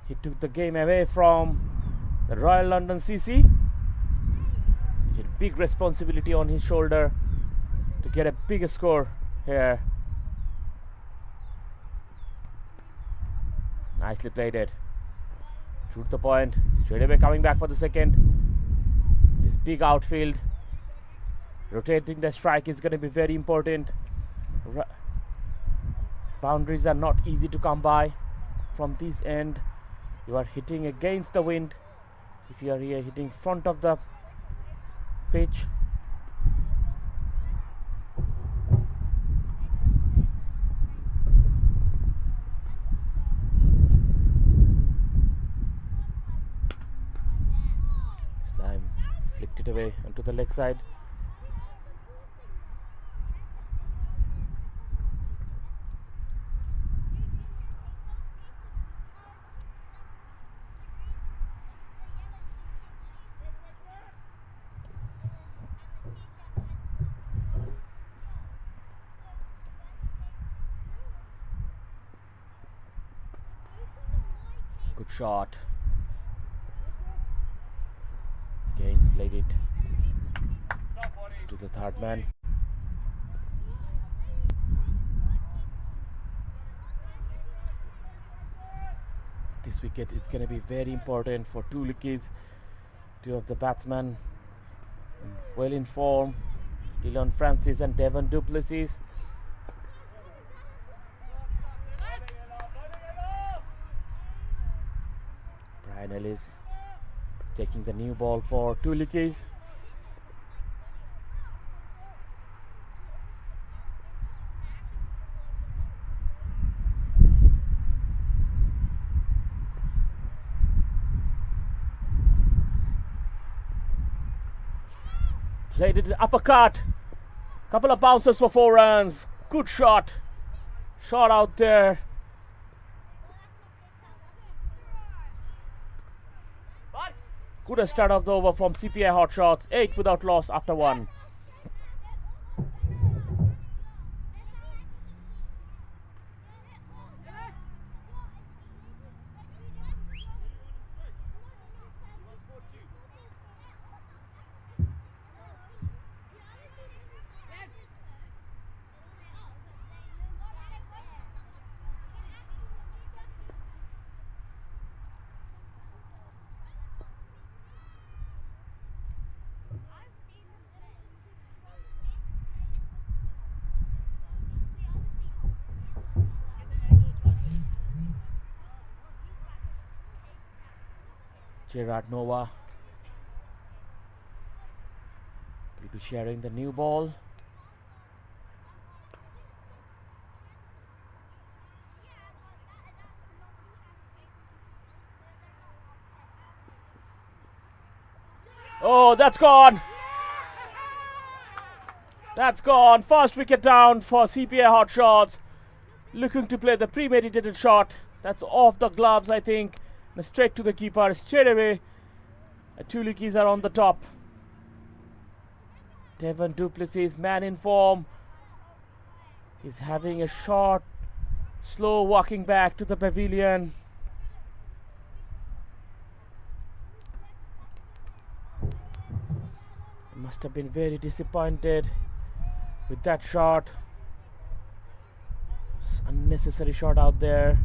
he took the game away from the Royal London CC. He had big responsibility on his shoulder to get a bigger score here. Nicely played it. Shoot the point. Straight away coming back for the second. This big outfield. Rotating the strike is going to be very important. Boundaries are not easy to come by. From this end, you are hitting against the wind. If you are here hitting front of the pitch, Slime flicked it away onto the leg side. Good shot. Again played it to the third man. This wicket is going to be very important for two Liedjies. Two of the batsmen well in form, Dylan Francis and Devon du Plessis. Brian Ellis taking the new ball for two Liedjies. Played it uppercut. Couple of bounces for 4 runs. Good shot. Shot out there. Good start of the over from CPI Hotshots. 8 without loss after 1. Gerard Nova will be sharing the new ball. Oh, that's gone. That's gone. First wicket down for CPI Hotshots. Looking to play the premeditated shot. That's off the gloves, I think. Straight to the keeper, straight away. Two Liedjies are on the top. Devon du Plessis, man in form. He's having a short, slow walking back to the pavilion. He must have been very disappointed with that shot. Unnecessary shot out there.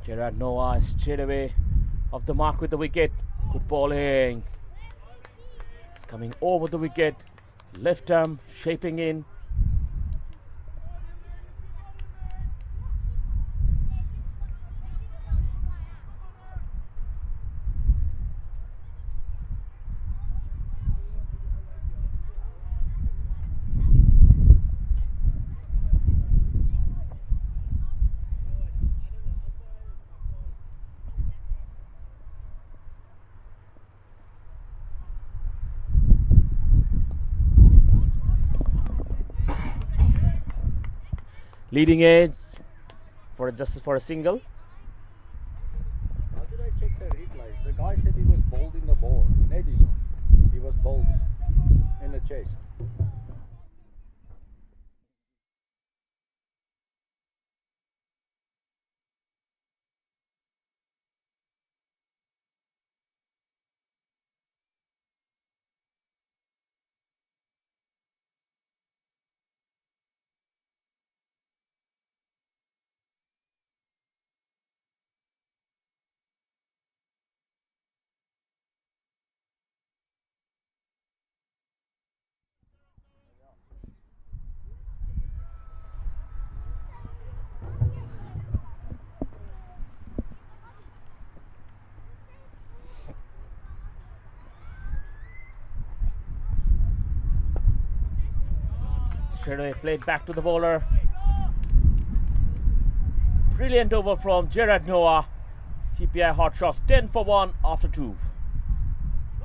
Gerard Noah straight away off the mark with the wicket. Good bowling. It's coming over the wicket. Left arm shaping in. Leading edge for just for a single. How did I check the replays? The guy said he was bowled in the ball. In Edison, he was bowled in the chest. Straight away played back to the bowler. Brilliant over from Gerard Noah. CPI hot shots 10 for 1 after 2.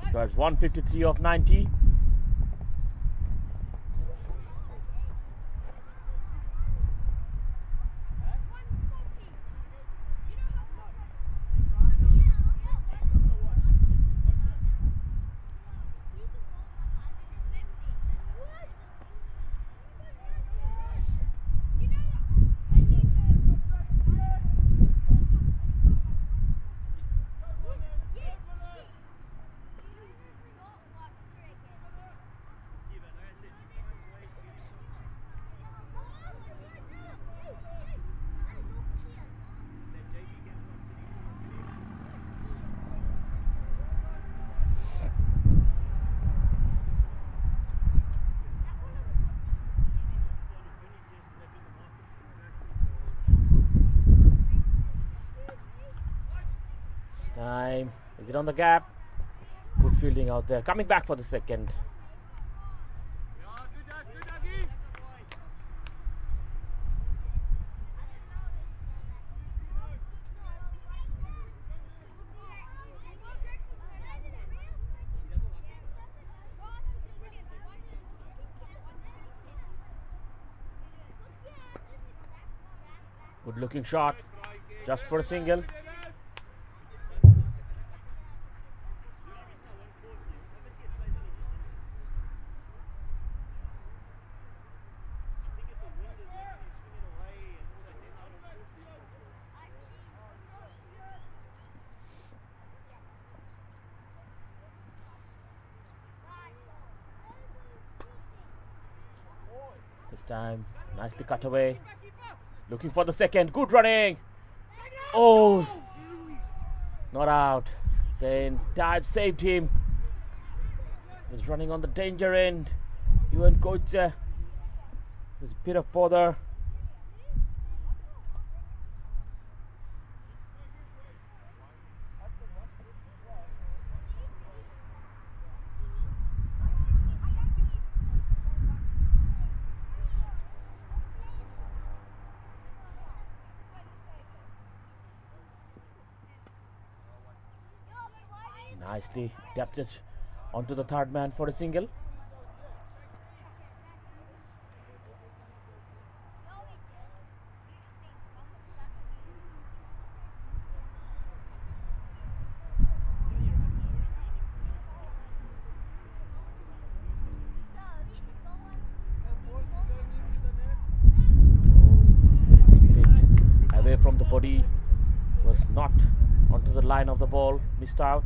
It was 153 of 90. Time. Is it on the gap? Good fielding out there. Coming back for the second. Good looking shot. Just for a single. This time, nicely cut away. Looking for the second. Good running. Oh, not out. Then Taib saved him. Was running on the danger end. Ewan Kocha was a bit of bother. Nicely tapped it onto the third man for a single. Bit away from the body, was not onto the line of the ball, missed out.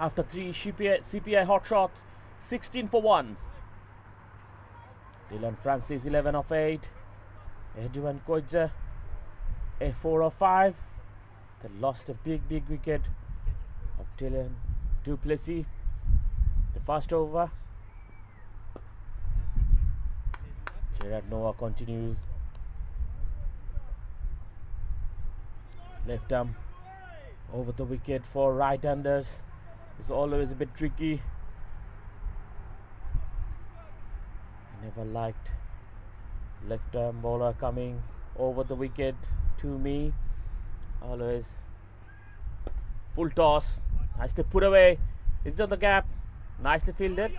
after 3 CPI hot shots, 16 for 1. Dylan Francis 11 of 8. Edwin Koidze a 4 of 5. They lost a big wicket of Dylan Duplessis. The first over. Gerard Noah continues. Left arm over the wicket for right-handers. It's always a bit tricky. I never liked left arm bowler coming over the wicket to me. Always full toss. Nicely put away. Is it on the gap? Nicely fielded.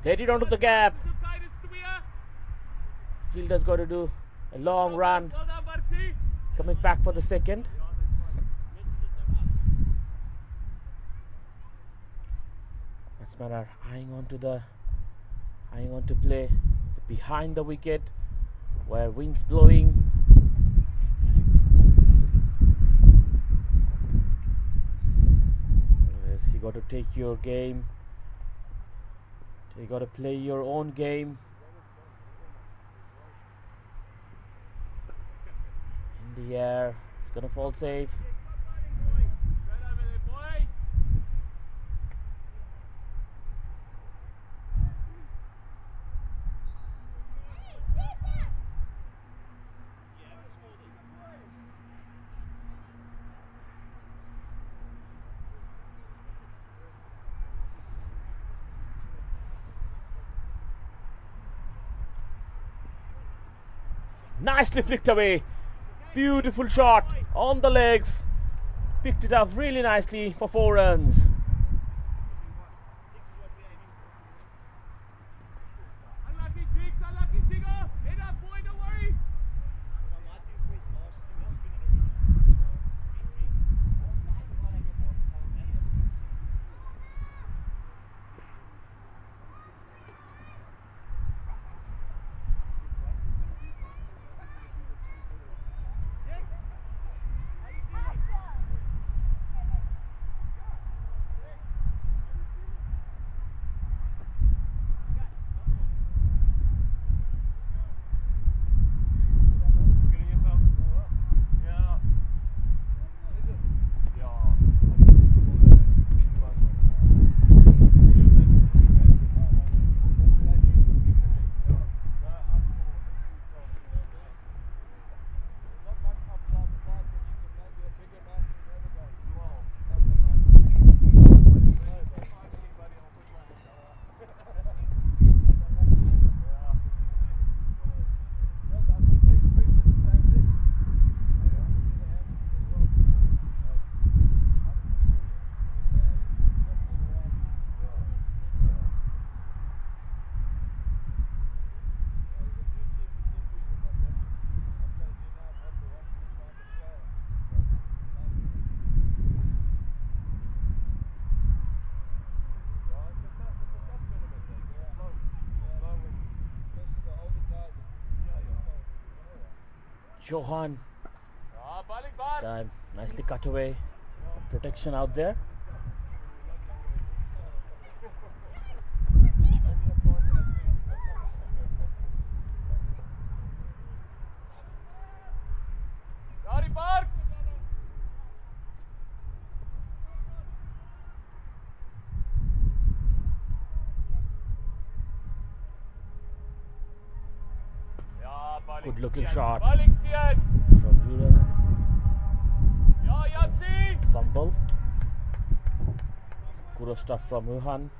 Let it onto the gap. Fielder's got to do a long run. Coming back for the second. Batsmen are eyeing on to play behind the wicket where wind's blowing. Yes, you got to take your game. You got to play your own game. In the air, it's gonna fall safe. Nicely flicked away. Beautiful shot on the legs. Picked it up really nicely for 4 runs. Johan. This time nicely cut away. Protection out there. Good looking shot from Judah. Fumble. Good stuff from Johan.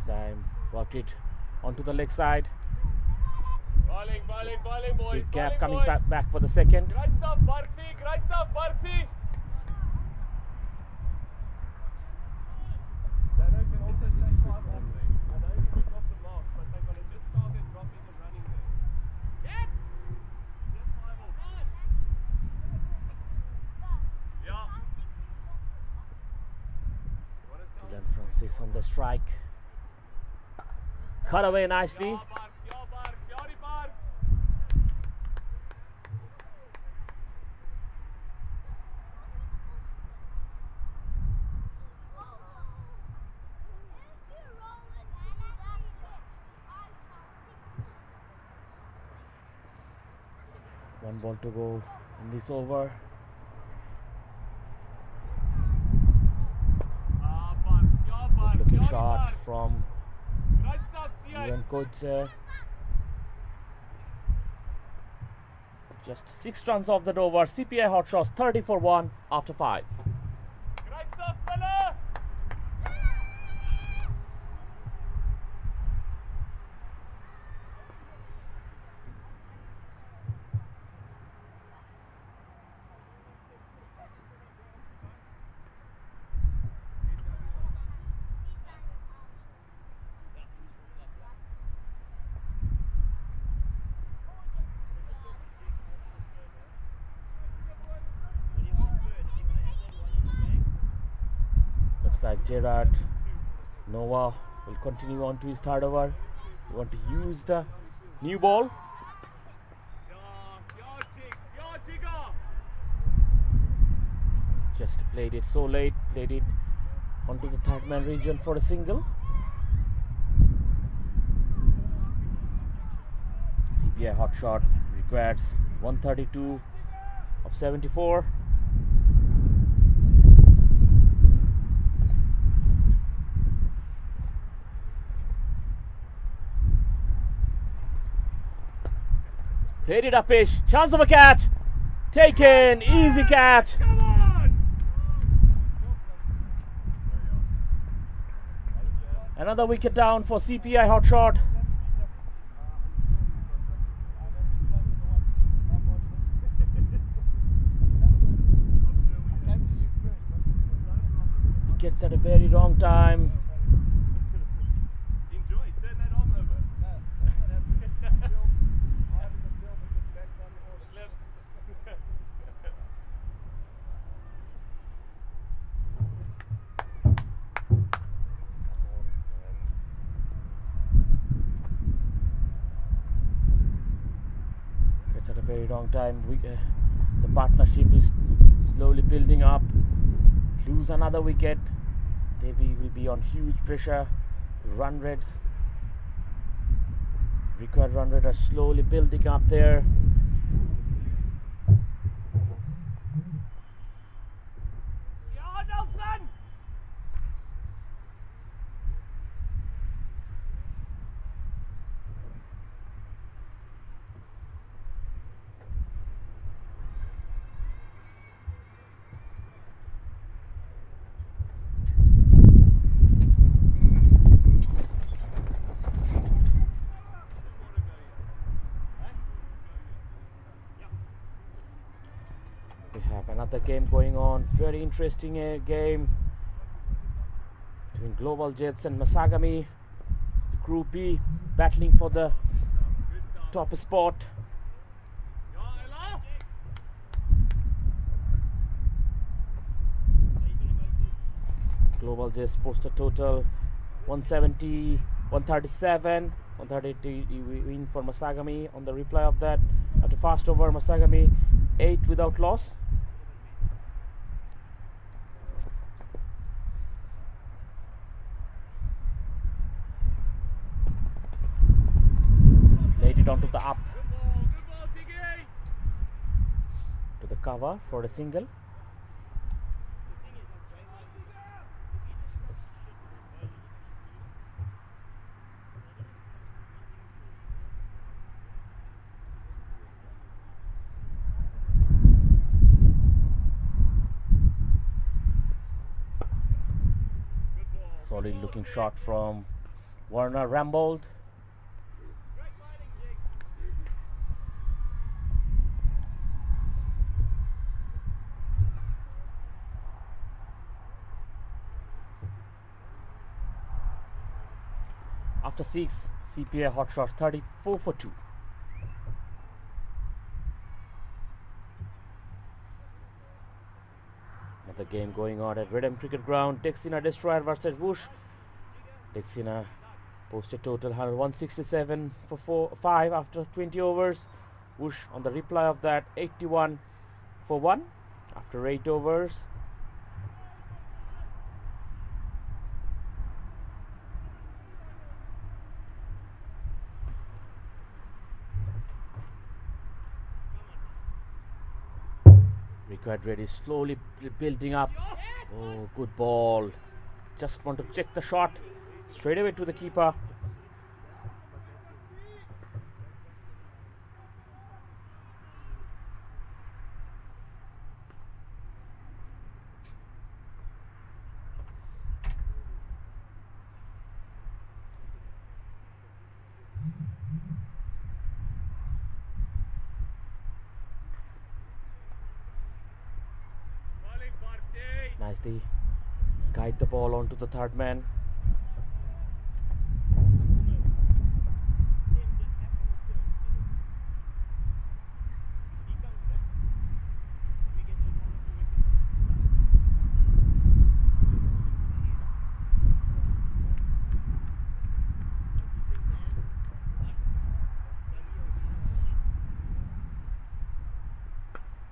Time worked it onto the leg side. Bowling, boys. Big gap bowling, coming boys. back for the second. Great stuff, Barksy. Dano can also take 5 off there. I know he's quick off the mark, but they're going to just target dropping and running there. Yep. Just 5 off. Yeah. Dylan Francis on the strike. Cut away nicely. Yeah, Barks. Yari Barks. One ball to go in this over. Barks. Good looking Yari shot Barks. from Great stuff, CI. Ivan Kodze. Just 6 runs off that over. CPI hot shots 30 for 1 after 5. Great stuff, fella. Looks like Gerard Noah will continue on to his third over. We want to use the new ball. Your jigger. Just played it so late, played it onto the third man region for a single. CPI hot shot requires 132 of 74. Played it upish, chance of a catch, taken, easy catch. Come on. Another wicket down for CPI hot shot. Wickets at a very wrong time. Enjoy. Turn that arm over. Slip. Wickets at a very wrong time. The partnership is slowly building up. Lose another wicket, they will be on huge pressure. Run rates, required run rate are slowly building up there. Yeah, Nelson. We have another game going on, very interesting game between Global Jets and Masagami. Group B battling for the top spot. Yeah, Ella. Global Jets post a total 170, 137, 130 win for Masagami. On the reply of that, after fast over, Masagami 8 without loss. Laid it onto the up Good ball, Tiggy. to the cover for a single. Solid looking shot from Warner Rambold. after 6. CPI hot shots 34 for 2. Another game going on at Redham Cricket Ground. Dexina Destroyer versus Whoosh. Dexina posted total 167 for 5 after 20 overs. Whoosh on the reply of that 81 for 1 after 8 overs. Required rate is slowly building up. Oh, good ball. Just want to check the shot. Straight away to the keeper. Nicely guide the ball onto the third man.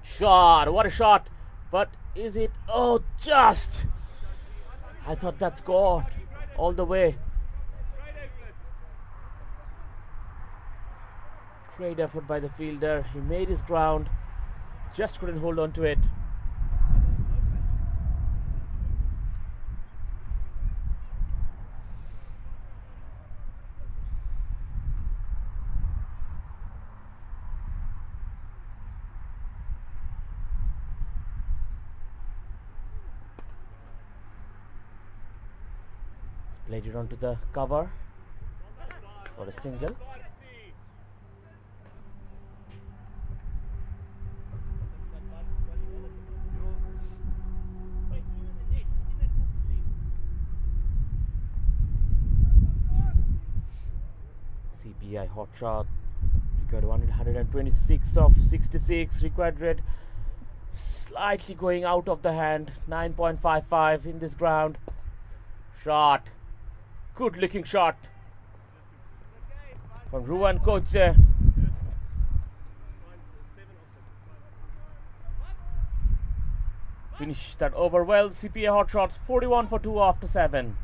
Shot, what a shot! But is it? Oh, just! I thought that's gone all the way. Great effort by the fielder. He made his ground, just couldn't hold on to it. Played it onto the cover for a single. CPI hot shot. Required 126 of 66. Required rate slightly going out of the hand. 9.55 in this ground. Shot. Good looking shot from Ruan Koche. Finished that over well. CPA hot shots 41 for 2 after 7.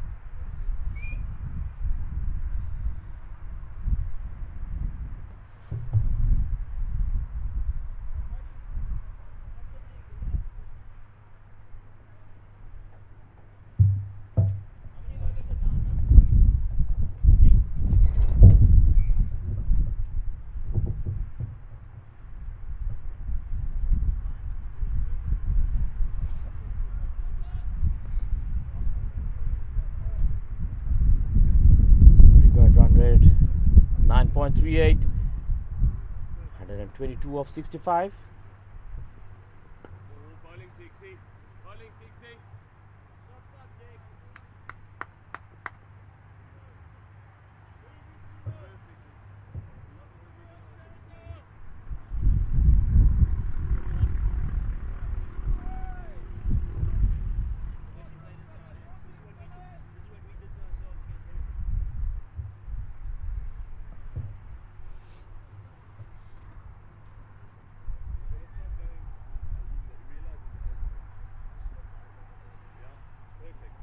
Rate 9.38, 122 of 65.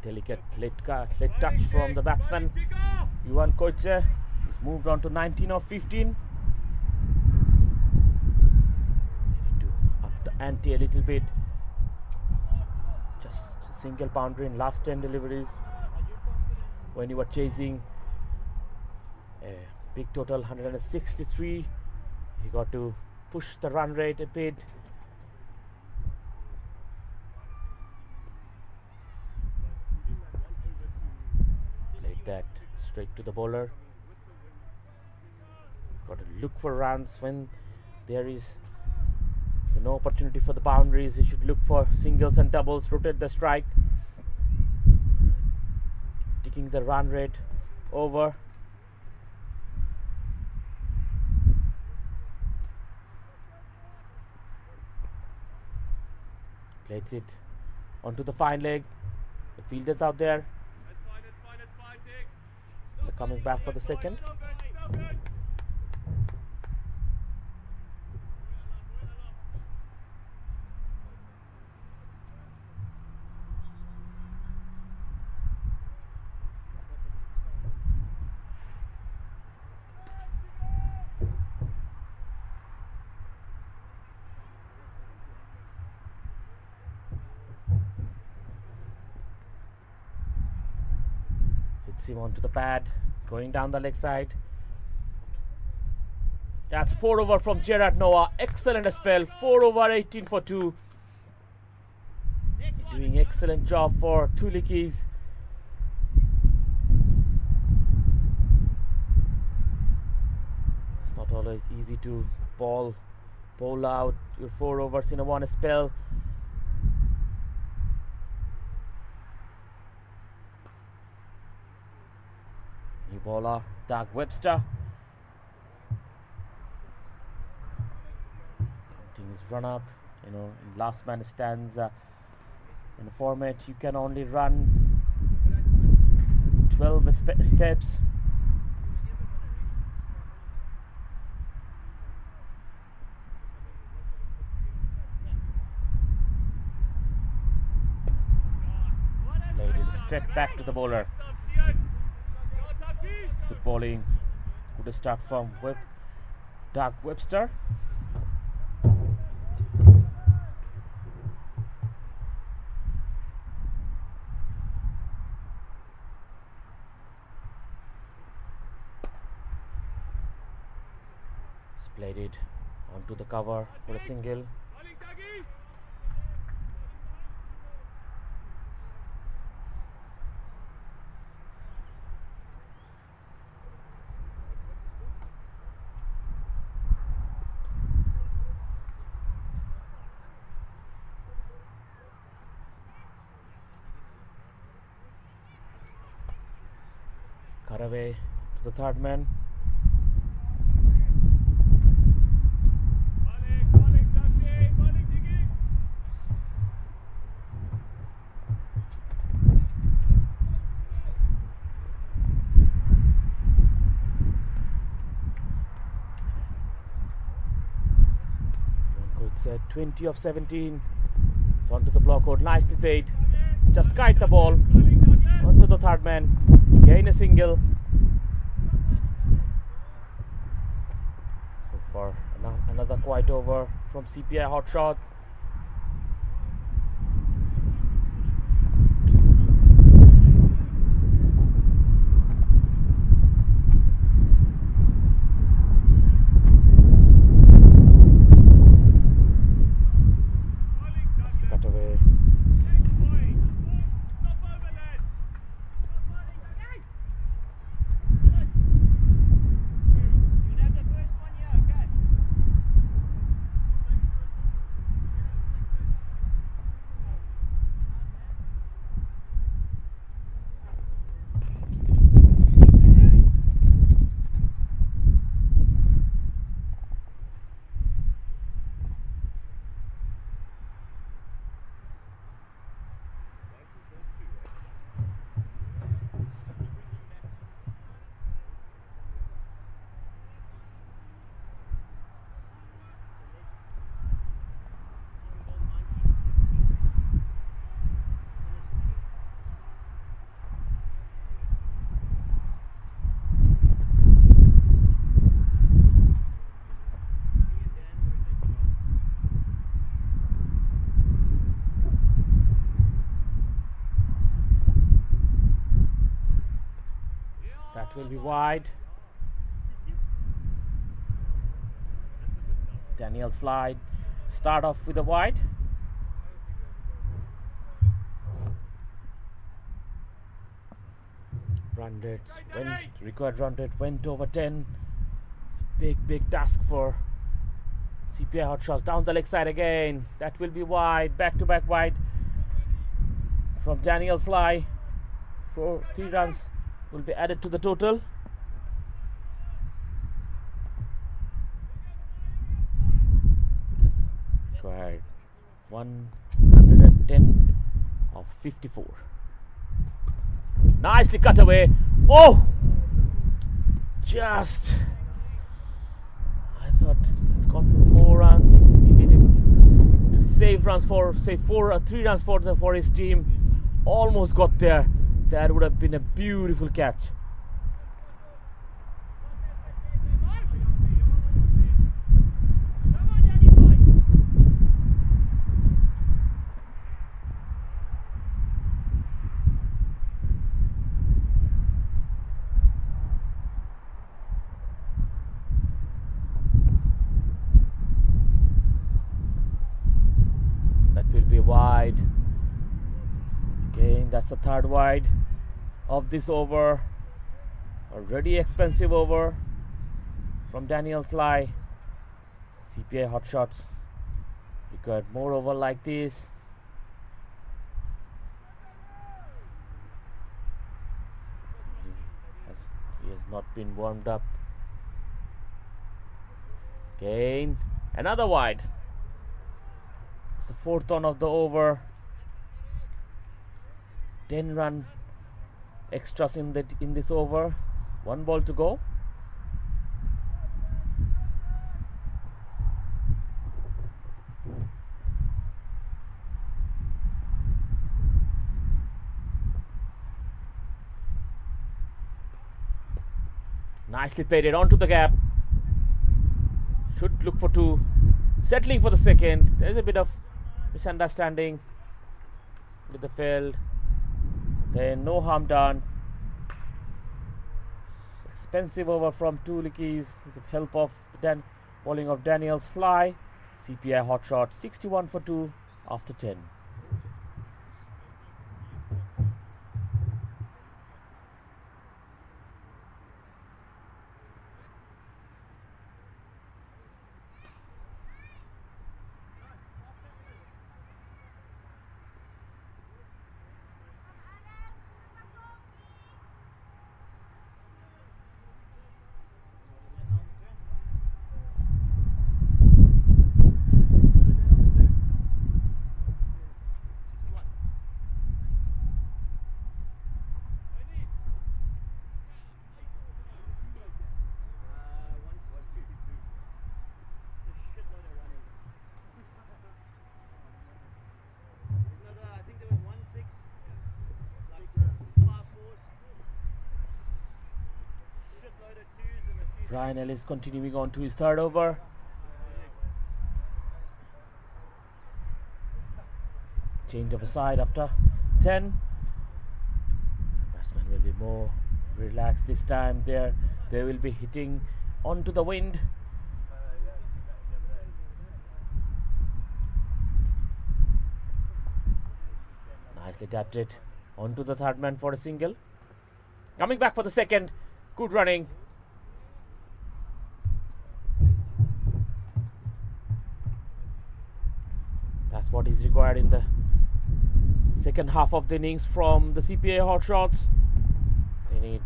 Delicate late touch from the batsman. Yuan Koche is moved on to 19 of 15. Need to up the ante a little bit. Just a single boundary in last 10 deliveries. When you were chasing a big total 163, he got to push the run rate a bit. That straight to the bowler. Got to look for runs when there is no opportunity for the boundaries. You should look for singles and doubles. Rotate the strike, taking the run rate over. Hits it onto the fine leg. The fielders out there. That's fine, Tiggs. They're coming back for the second. Hits him onto the pad, going down the leg side. That's 4 over from Gerard Noah. Excellent spell. 4 over 18 for 2. Doing excellent job for two Liedjies. It's not always easy to bowl out your 4 overs in a one spell. New bowler, Doug Webster. Counting his run up. You know, in last man stands in the format you can only run 12 steps. Played it straight back to the bowler. Good bowling. Good start from Doug Webster. Played it onto the cover for a single. Cut away to the third man. It's 20 of 17. It's onto the block out. Nicely played. Just kite the ball onto the third man. Gain a single. So far, another quiet over from CPI hot shot. That will be wide. Daniel slide. Start off with a wide. Run rate required run rate went over 10. It's a big task for CPI hot shots. Down the leg side again. That will be wide. Back to back wide from Daniel Sly. 3 runs will be added to the total. Go ahead. 100. 10 of 54. Nicely cut away. Oh! Just. I thought it's gone for 4 runs. He did save runs for, say, 3 runs for his team. Almost got there. That would have been a beautiful catch. That will be wide. Again, that's the 3rd wide of this over. A really expensive over from Daniel Sly. CPI hot shots. Required more over like this. He has not been warmed up. Again, another wide. It's the 4th on of the over. 10 run extras in this over. 1 ball to go. Nicely played it onto the gap. Should look for 2. Settling for the 2nd. There's a bit of misunderstanding with the field. Then no harm done. Expensive over from 2 Liedjies with the help of bowling of Daniel Sly. CPI hot shot 61 for 2 after 10. Brian Ellis continuing on to his 3rd over. Change of a side after 10. Batsman will be more relaxed this time. They will be hitting onto the wind. Nicely tapped it onto the 3rd man for a single. Coming back for the 2nd. Good running. That's what is required in the 2nd half of the innings from the CPI hot shots. They need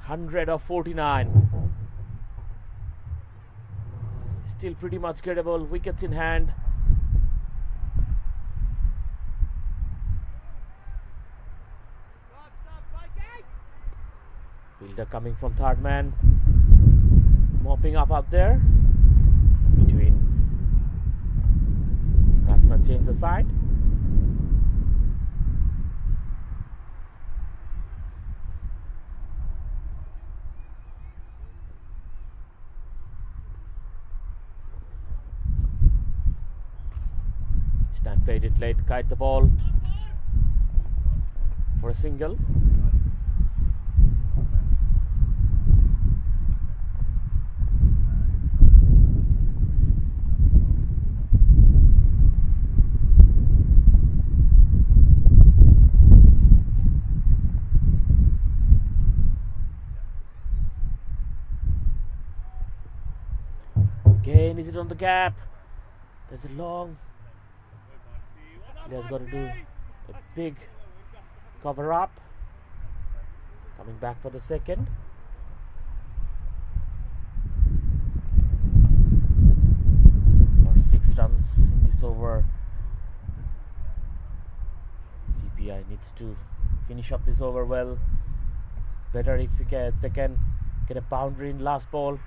100 of 49. Still pretty much gettable. Wickets in hand. Fielder coming from 3rd man. Mopping up there. Between batsman change the side. This time played it late, kite the ball for a single. Again, is it on the gap? There's a long. He has got to do a big cover up. Coming back for the 2nd. For 6 runs in this over. CPI needs to finish up this over well. Better if they can get a boundary in last ball.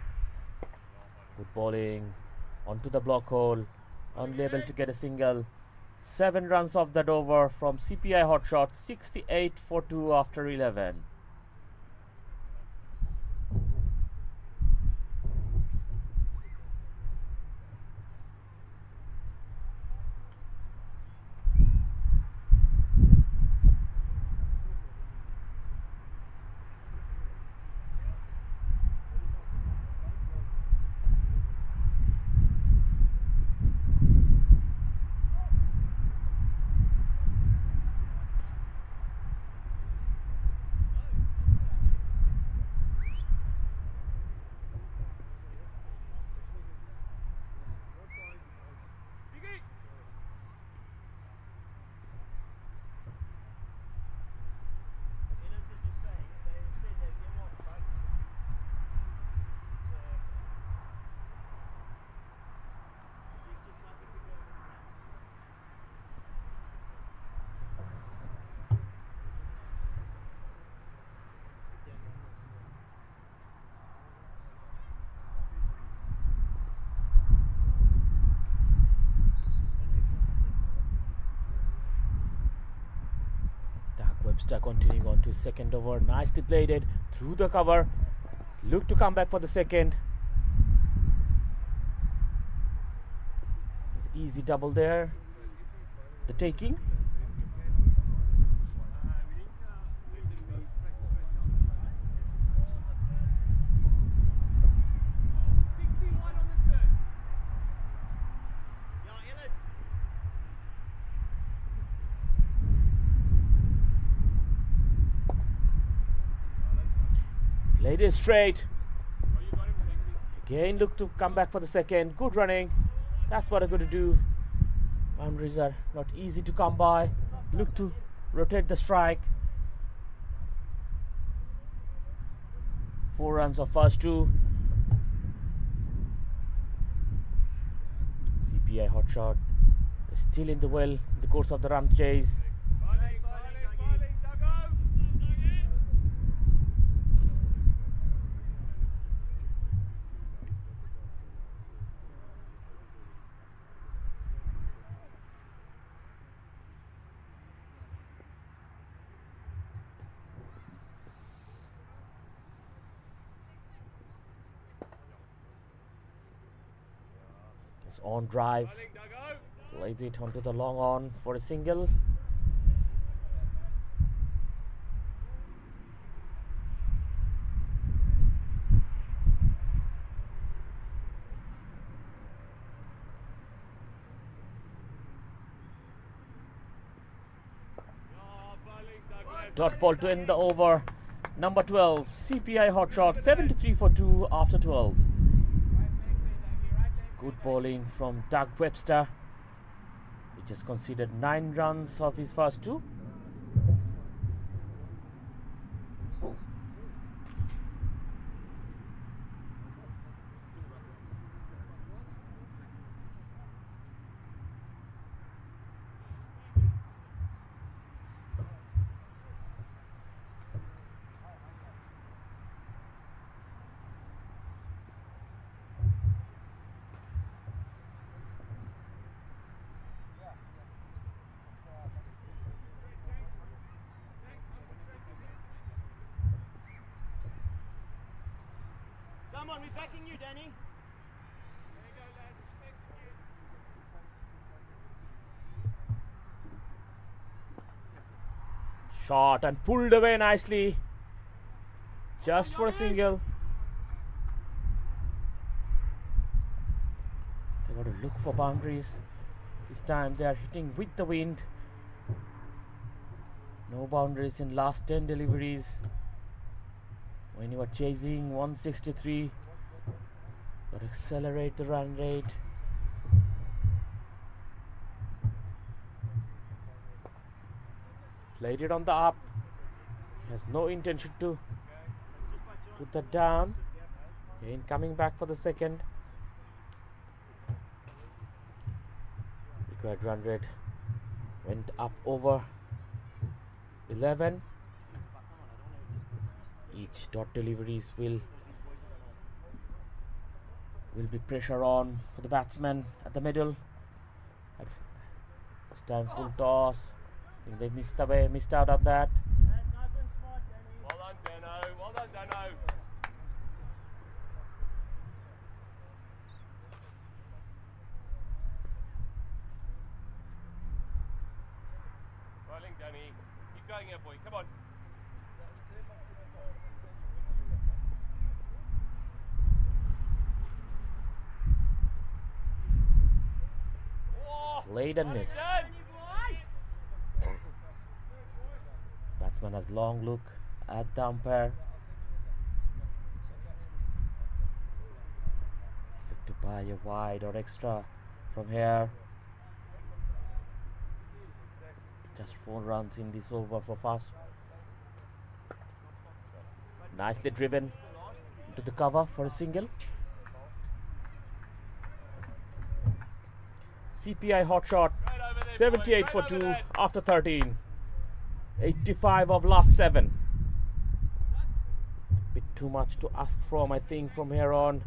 Good bowling onto the block hole, only able to get a single. 7 runs off that over from CPI hot shot, 68 for 2 after 11. Webster continuing on to his second over. Nicely played it through the cover. Look to come back for the second. Easy double there. The taking. Played it straight. Again look to come back for the second. Good running. That's what I'm going to do. Boundaries are not easy to come by. Look to rotate the strike. 4 runs of first 2. CPI hot shot is still in the well in the course of the run chase. On drive, plays it onto the long on for a single. Dot ball to end the over. Number 12, CPI hot shot, 73 for 2 after 12. Good bowling from Doug Webster. He just conceded 9 runs of his first 2. Come on, we're backing you, Danny. Shot and pulled away nicely. Just for a single. They got to look for boundaries. This time they are hitting with the wind. No boundaries in last 10 deliveries. When you are chasing 163, got to accelerate the run rate. Played it on the up. Has no intention to put that down. Again coming back for the second. Required run rate went up over 11. Each dot deliveries will be pressure on for the batsman at the middle. This time full toss. I think they missed out on that. Well done, Dano. Well done, Dano. Rolling, Danny. Keep going here, boy. Come on. Played and missed. Batsman has long look at the umpire. Look to buy a wide or extra from here. Just 4 runs in this over for fast. Nicely driven into the cover for a single. CPI hot shot, 78 for 2 after 13. 85 of last 7. Bit too much to ask from, I think, from here on.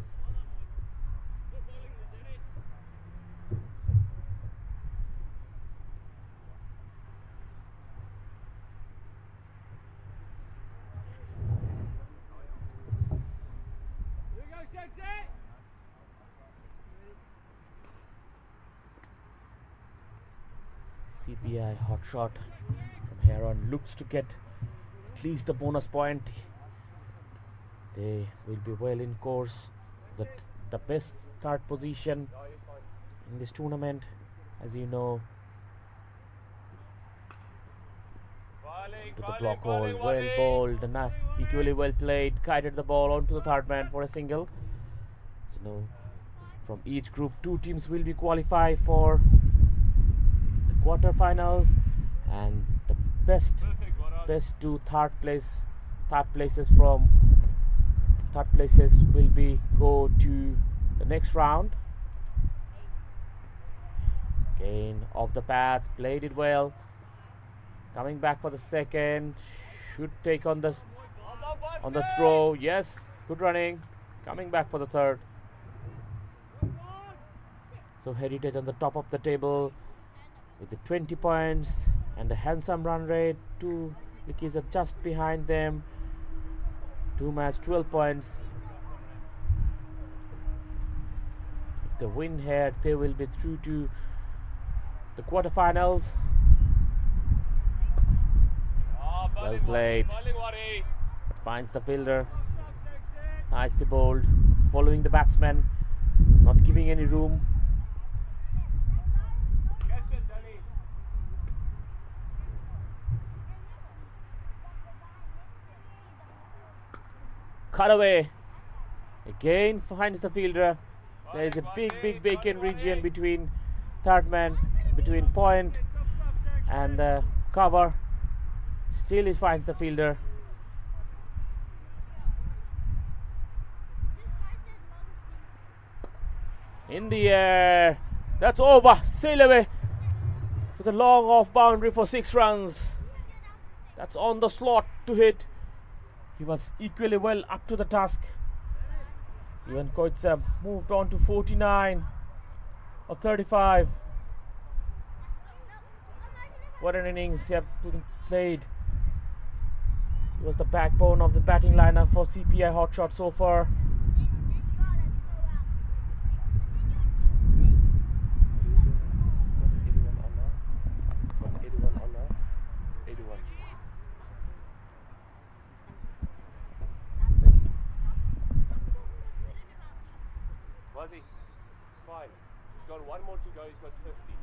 CPI hot shot from here on looks to get at least a bonus point. They will be well in course. The best start position in this tournament, as you know. To the block hole, well bowled and equally well played. Kited the ball onto the third man for a single. So now from each group 2 teams will be qualified for quarterfinals, and the best 2 third places will be go to the next round. Again off the path, played it well. Coming back for the second, should take on the throw. Yes, good running. Coming back for the third. So Heritage on the top of the table with the 20 points and a handsome run rate. 2 Liedjies are just behind them. 2 match 12 points. If they win here, they will be through to the quarterfinals. Well played. Finds the fielder. Nicely bowled. Following the batsman, not giving any room. Cut away. Again finds the fielder. There is a big vacant region between third man, between point and the cover. Still he finds the fielder. In the air. That's over. Sail away to the long off boundary for 6 runs. That's on the slot to hit. He was equally well up to the task. Even Koitsa moved on to 49 of 35. What an innings he had played. He was the backbone of the batting lineup for CPI hot shot so far. What's 81 on now? 81. Was he? Fine. He's got 1 more to go. He's got 50.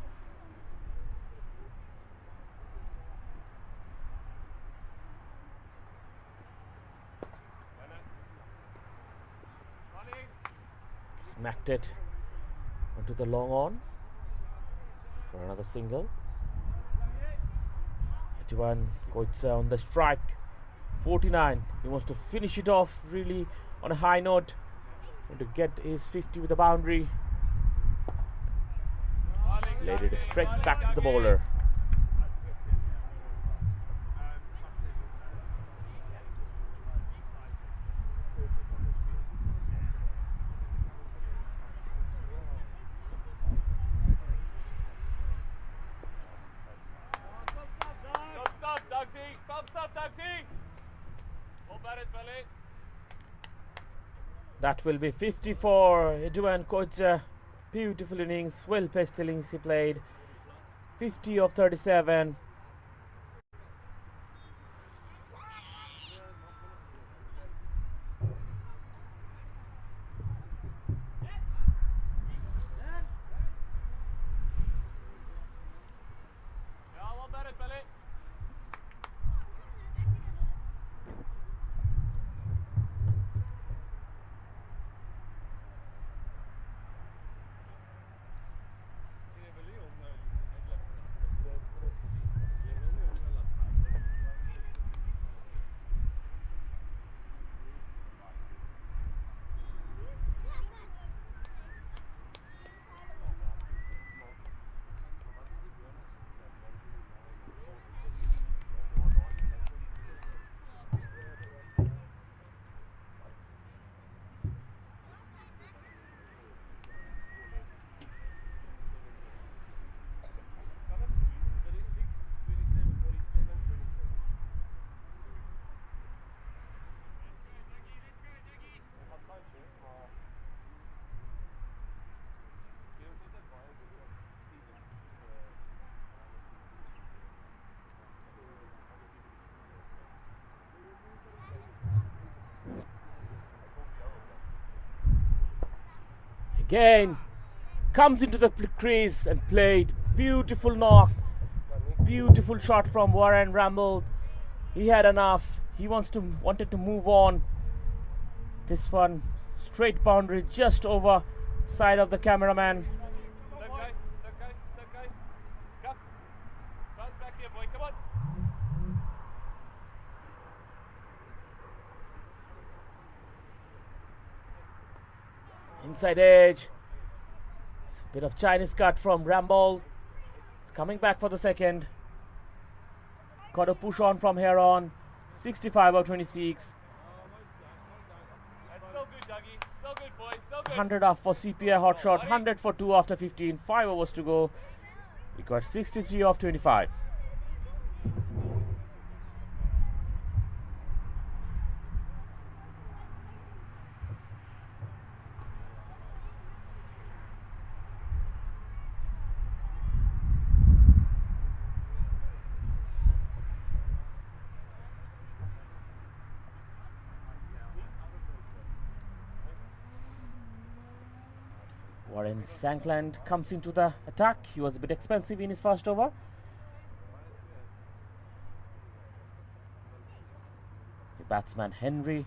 Smacked it onto the long on for another single. 81 Koitsa on the strike. 49. He wants to finish it off really on a high note. Want to get his 50 with a boundary. Laid it straight back to the bowler. That will be 54. Edwin coach, beautiful innings, well paced innings he played. 50 of 37. Again, comes into the crease and played. Beautiful knock. Beautiful shot from Warren Ramble. He had enough. He wanted to move on. This one, straight boundary just over side of the cameraman. Inside edge. Bit of Chinese cut from Ramble. Coming back for the second. Got a push on from here on. 65 or 26. That's still good, Dougie. Still good, boy. Still good. 100 off for CPI hot shot. 100 for 2 after 15. 5 overs to go. We got 63 off 25. Warren Sankland comes into the attack. He was a bit expensive in his first over. The batsman Henry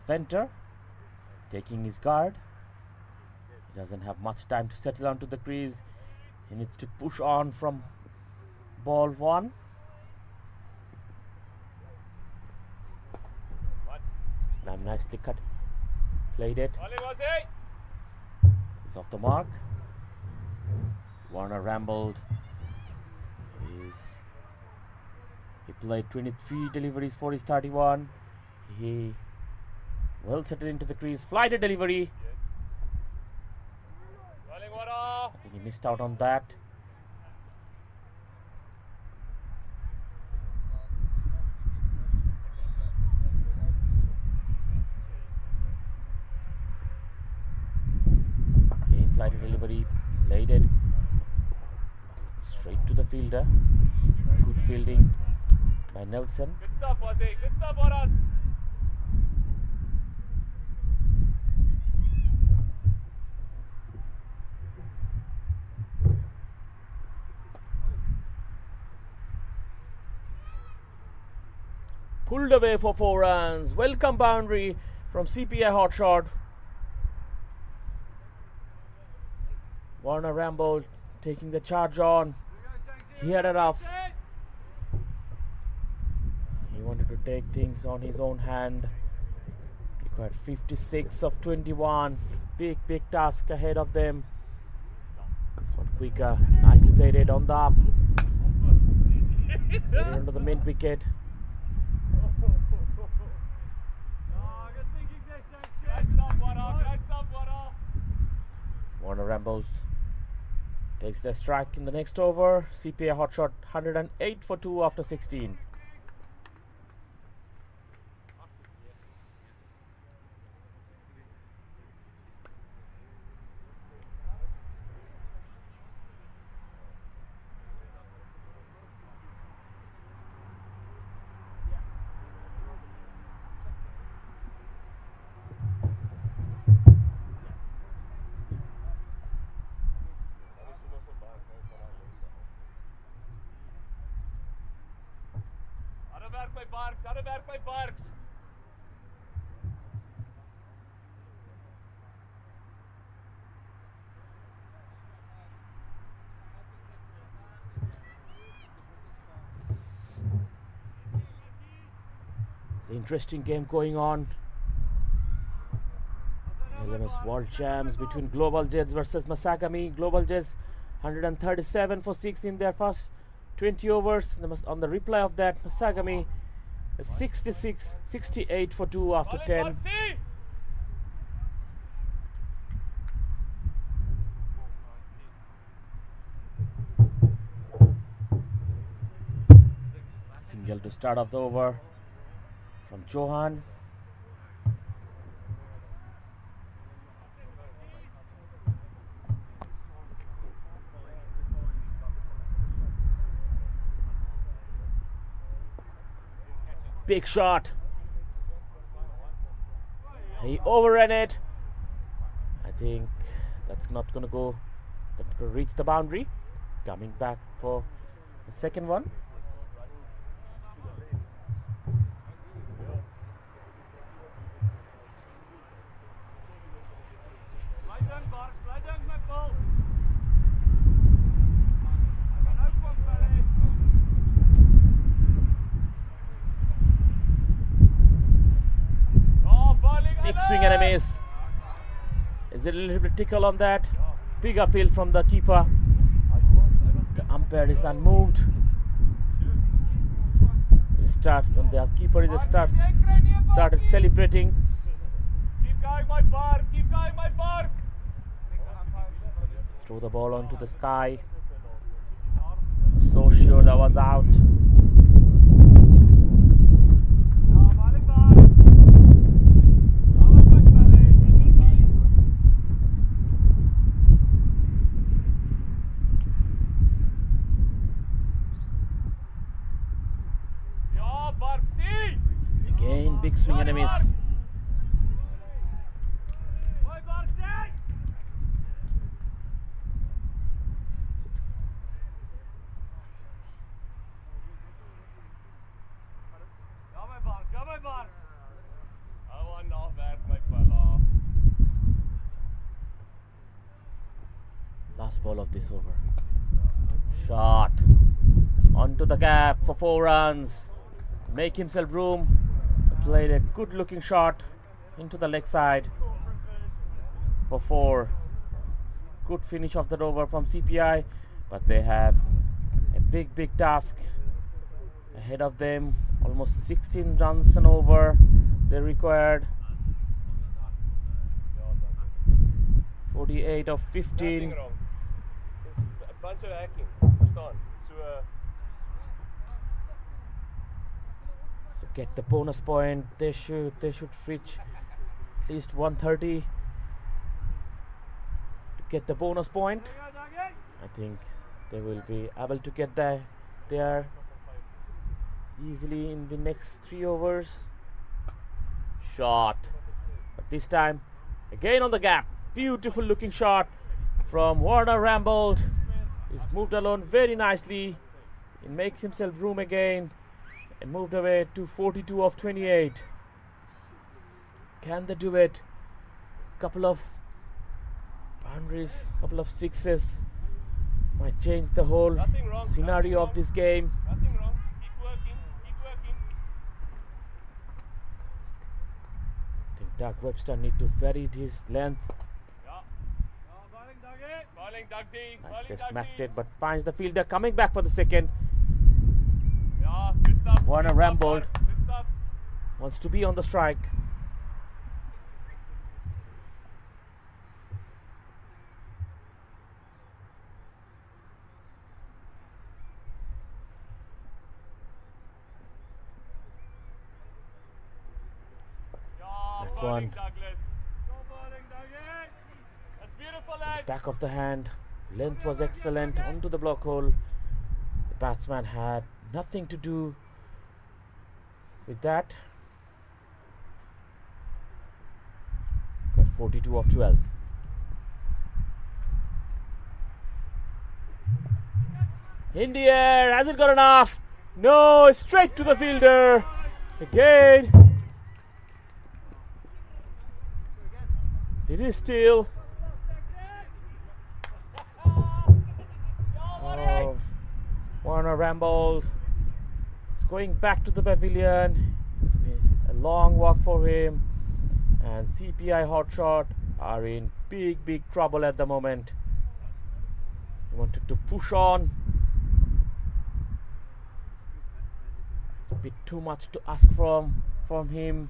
Venter taking his guard. He doesn't have much time to settle onto the crease. He needs to push on from ball 1. Slam nicely cut. Played it. He's off the mark. Warner rambled. He played 23 deliveries for his 31. He well settled into the crease. Flighted delivery. I think he missed out on that. Flighted delivery, played it straight to the fielder. Good fielding by Nelson. Good stuff, Wazzy. Good stuff, Waras. Pulled away for 4 runs. Welcome boundary from CPI hot shot. Warner rambled, taking the charge on. He had enough. He wanted to take things on his own hand. He got 56 of 21. Big task ahead of them. This one quicker. Nicely played it on the up. Get it onto the mid wicket. Warner rambles. Takes the strike in the next over. CPI hot shot 108 for 2 after 16. Barks. Harde werk by Barks. Interesting game going on. LMS World Champs between Global Jets versus Masagami. Global Jets 137 for 6 in their first 20 overs. On the replay of that, Masagami 68 for 2 after 10. Single to start off the over from Johan. Big shot. He overran it. I think that's not gonna go. That's gonna reach the boundary. Coming back for the second one. Big swing and a miss. Is it a little bit tickle on that? Big appeal from the keeper. The umpire is unmoved. He starts, and the keeper is started celebrating. Keep going, my Bark. Keep going, my Bark. Throw the ball onto the sky. So sure that was out. Again, big swing and a miss. Last ball of this over. Shot onto the gap for 4 runs. Make himself room. Played a good looking shot into the leg side for 4. Good finish of that over from CPI, but they have a big task ahead of them. Almost 16 runs and over they required. 48 of 15. Nothing wrong. It's a bunch of hacking. Verstaan? So To get the bonus point, they should reach at least 130 to get the bonus point. I think they will be able to get there easily in the next 3 overs. Shot, but this time again on the gap. Beautiful looking shot from Warner Rambold. He's moved along very nicely. He makes himself room again and moved away to 42 of 28. Can they do it? Couple of boundaries, couple of sixes might change the whole scenario of this game. nothing wrong. Keep working. Keep working. I think Doug Webster need to vary his length. Bowling Dugsy. Nice, Bowling just Dugsy. smacked it, but finds the fielder coming back for the second. Yeah, good stuff. Warner Good stuff, Rambold Barks. Good stuff. wants to be on the strike. Yeah, That bowling one. Douglas. Go bowling Dougie. That's beautiful, lad. Back of the hand, length was excellent onto the block hole. The batsman had nothing to do with that. Got 42 of 12. In the air, has it got enough? No, straight to the fielder. Again. It is still. Oh, Warner rambled. He's going back to the pavilion. It's been a long walk for him. And CPI Hotshot are in big trouble at the moment. He wanted to push on. It's a bit too much to ask from him.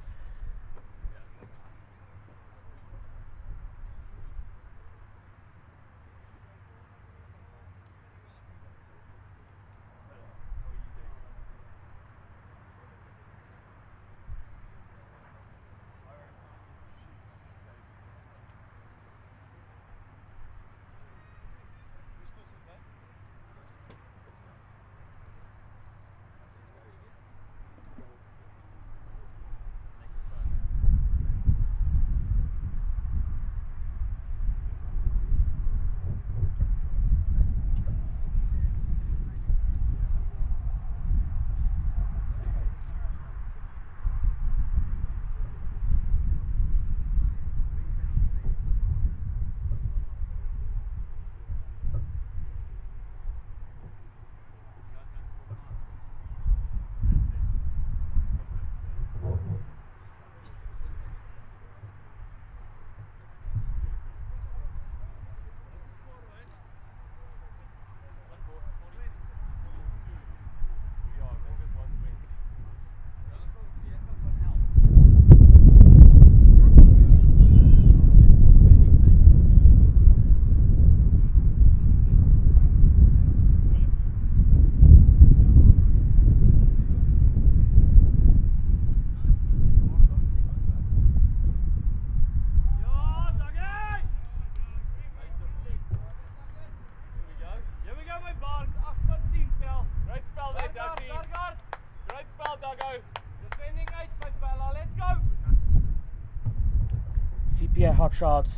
CPI hot shots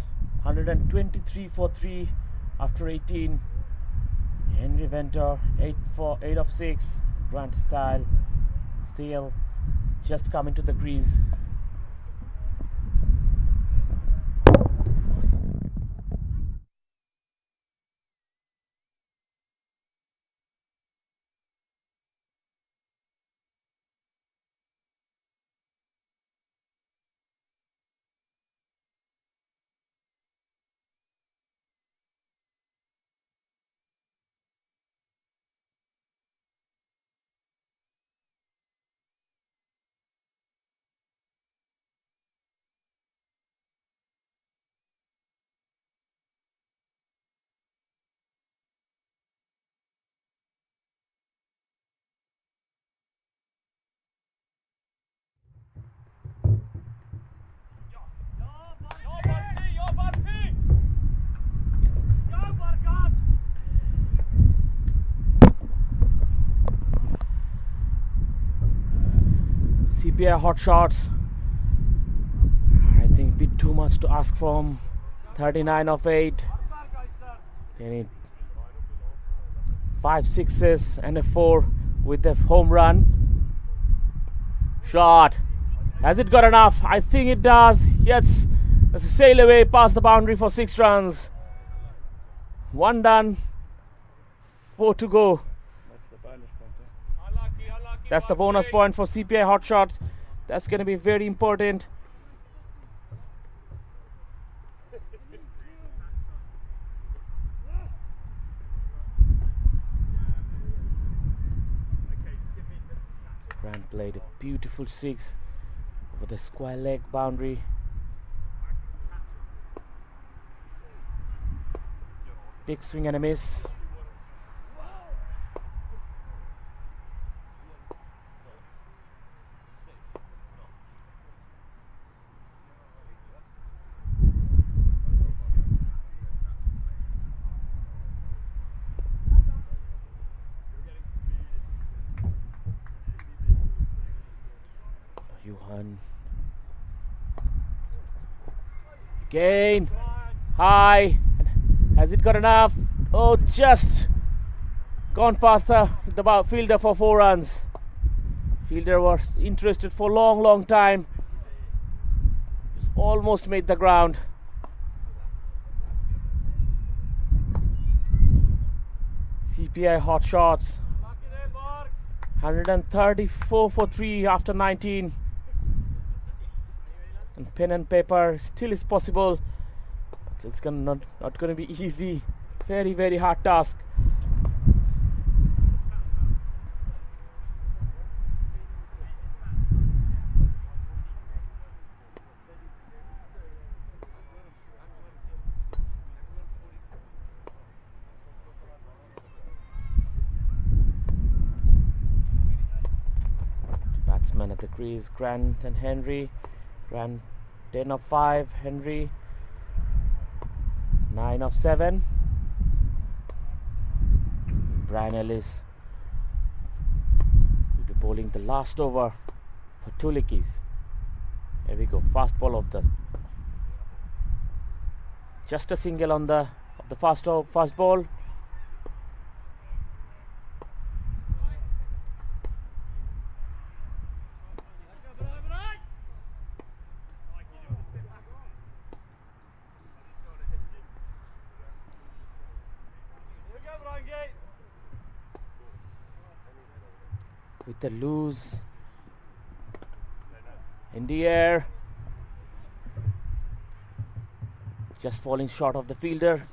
123 for 3 after 18. Henry Venter 8 of 6. Grant Style still just coming to the crease. CPI hot shots, I think a bit too much to ask from. 39 of 8. They need 5 sixes and a 4 with the home run. Shot. Has it got enough? I think it does. Yes. That's a sail away past the boundary for 6 runs. 1 done. 4 to go. That's the bonus point for CPI hot shots. That's going to be very important. Grant played a beautiful 6 over the square leg boundary. Big swing and a miss. Johan. Again. High. Has it got enough? Oh, just gone past the fielder for 4 runs. Fielder was interested for a long time. He's almost made the ground. CPI hot shots. 134 for 3 after 19. And pen and paper still is possible. But it's not going to be easy. Very hard task. Batsman at the crease, Grant and Henry. Grant 10 of 5, Henry 9 of 7. Brian Ellis will be bowling the last over for 2 Liedjies. Here we go, fast ball of the just a single on the fast ball. With the loose in the air, just falling short of the fielder.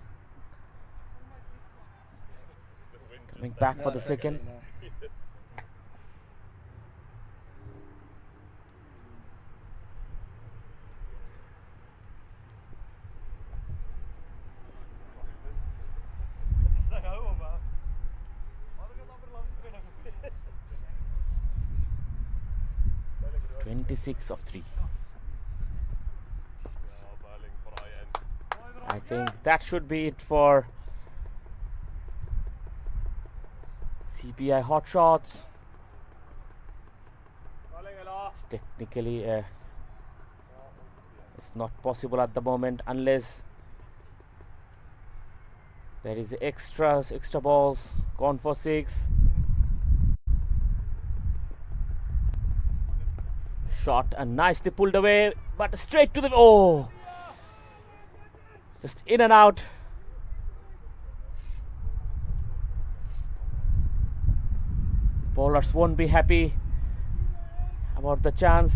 Coming back for the second. Six of 3. I think that should be it for CPI hot shots. Technically, it's not possible at the moment unless there is extra balls gone for 6. Shot and nicely pulled away, but straight to the just in and out. Bowlers won't be happy about the chance.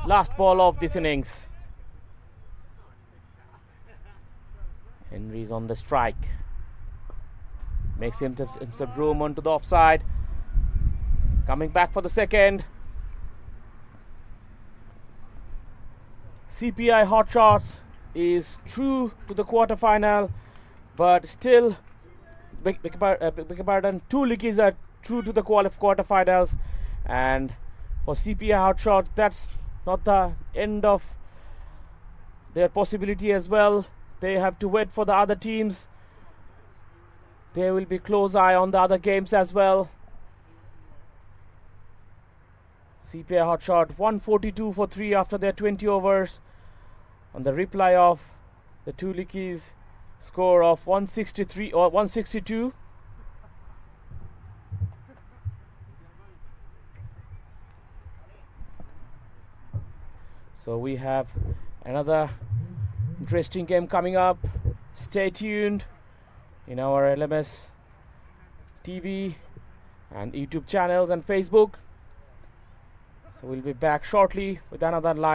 Last ball of this innings. Henry's on the strike. Makes himself room onto the offside. Coming back for the second. CPI hot shots is through to the quarter-final, but still, beg pardon, 2 Liedjies are through to the quarter-finals, and for CPI hot shots, that's not the end of their possibility as well. They have to wait for the other teams. There will be close eye on the other games as well. CPI hot shot 142 for 3 after their 20 overs. On the reply of the 2 Liedjies, score of 163 or 162. So we have another interesting game coming up. Stay tuned in our LMS TV and YouTube channels and Facebook. So we'll be back shortly with another live